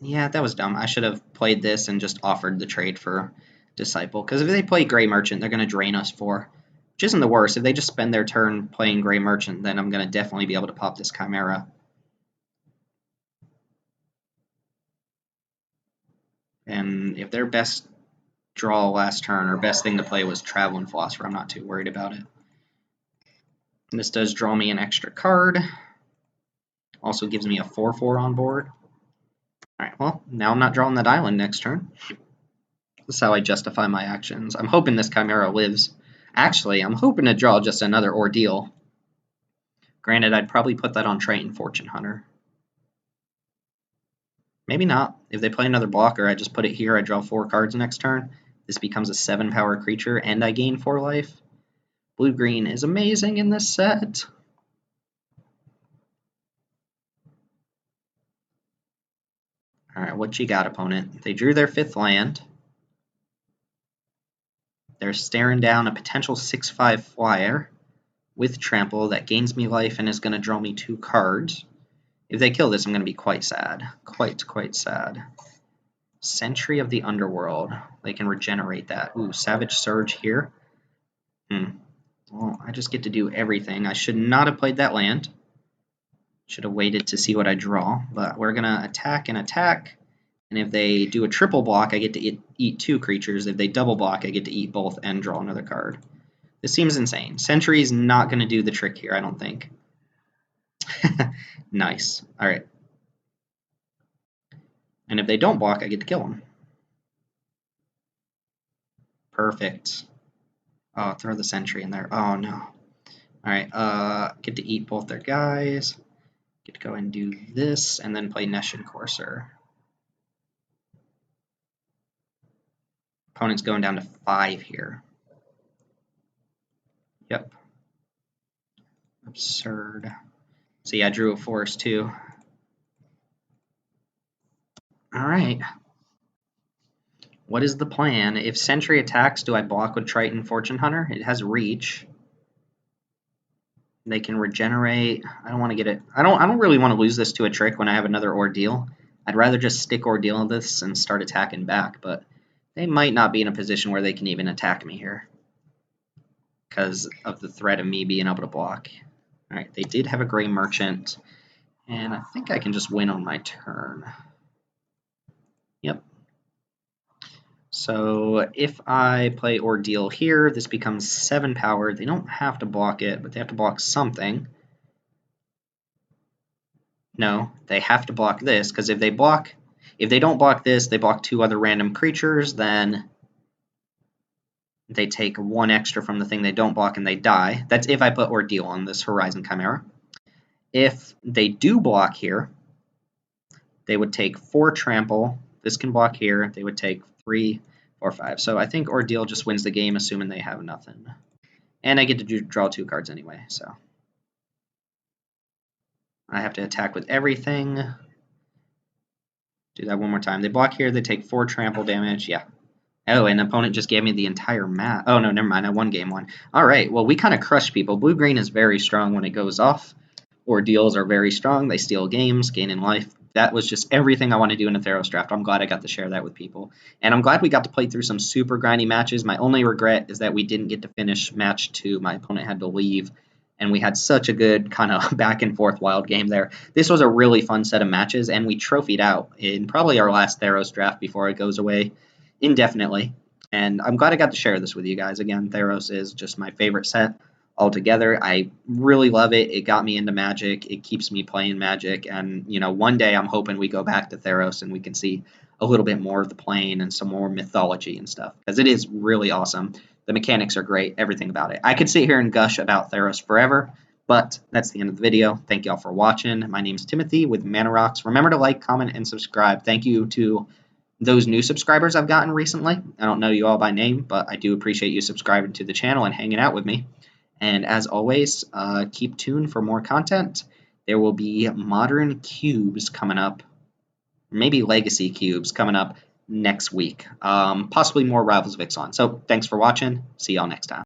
yeah, that was dumb. I should have played this and just offered the trade for Disciple. Because if they play Gray Merchant, they're going to drain us 4. Which isn't the worst. If they just spend their turn playing Gray Merchant, then I'm going to definitely be able to pop this Chimera. And if their best draw last turn or best thing to play was Traveling Philosopher, I'm not too worried about it. And this does draw me an extra card. Also gives me a 4/4 on board. Alright, well, now I'm not drawing that island next turn. This is how I justify my actions. I'm hoping this Chimera lives. Actually, I'm hoping to draw just another Ordeal. Granted, I'd probably put that on Triton Fortune Hunter. Maybe not. If they play another blocker, I just put it here, I draw 4 cards next turn. This becomes a 7-power creature, and I gain 4 life. Blue-green is amazing in this set. Alright, what you got, opponent? They drew their 5th land. They're staring down a potential 6/5 flyer with trample that gains me life and is going to draw me 2 cards. If they kill this, I'm going to be quite sad. Quite sad. Sentry of the Underworld. They can regenerate that. Ooh, Savage Surge here. Well, I just get to do everything. I should not have played that land. Should have waited to see what I draw. But we're going to attack and attack. And if they do a triple block, I get to eat 2 creatures. If they double block, I get to eat both and draw another card. This seems insane. Sentry's not going to do the trick here, I don't think. Nice. All right. And if they don't block, I get to kill them. Perfect. Oh, throw the Sentry in there. Oh, no. All right. Get to eat both their guys. Get to go and do this, and then play Neshin Courser. Opponent's going down to 5 here. Yep. Absurd. See, I drew a forest too. Alright. What is the plan? If Sentry attacks, do I block with Triton Fortune Hunter? It has reach. They can regenerate. I don't want to get it. I don't really want to lose this to a trick when I have another Ordeal. I'd rather just stick Ordeal in this and start attacking back, but they might not be in a position where they can even attack me here because of the threat of me being able to block. Alright, they did have a Gray Merchant, and I think I can just win on my turn. Yep. So if I play Ordeal here, this becomes 7 power. They don't have to block it, but they have to block something. No, they have to block this, because if they don't block this, they block 2 other random creatures, then they take 1 extra from the thing they don't block and they die. That's if I put Ordeal on this Horizon Chimera. If they do block here, they would take 4 trample this can block here. They would take 3, 4, 5. So I think Ordeal just wins the game, assuming they have nothing. And I get to draw 2 cards anyway, so I have to attack with everything. Do that one more time. They block here. They take 4 trample damage. Yeah. Oh, and opponent just gave me the entire map. Oh, no, never mind. I won game 1. All right, well, we kind of crushed people. Blue-green is very strong when it goes off. Ordeals are very strong. They steal games, gain in life. That was just everything I want to do in a Theros draft. I'm glad I got to share that with people. And I'm glad we got to play through some super grindy matches. My only regret is that we didn't get to finish match 2. My opponent had to leave, and we had such a good kind of back and forth wild game there. This was a really fun set of matches, and we trophied out in probably our last Theros draft before it goes away indefinitely. And I'm glad I got to share this with you guys. Again, Theros is just my favorite set altogether. I really love it. It got me into Magic. It keeps me playing Magic. And, you know, one day I'm hoping we go back to Theros and we can see a little bit more of the plane and some more mythology and stuff, because it is really awesome. The mechanics are great, everything about it. I could sit here and gush about Theros forever, but that's the end of the video. Thank y'all for watching. My name's Timothy with Mana Rocks. Remember to like, comment, and subscribe. Thank you to those new subscribers I've gotten recently. I don't know you all by name, but I do appreciate you subscribing to the channel and hanging out with me. And as always, keep tuned for more content. There will be modern cubes coming up, maybe legacy cubes coming up next week. Possibly more Rivals of Ixalan. So thanks for watching. See y'all next time.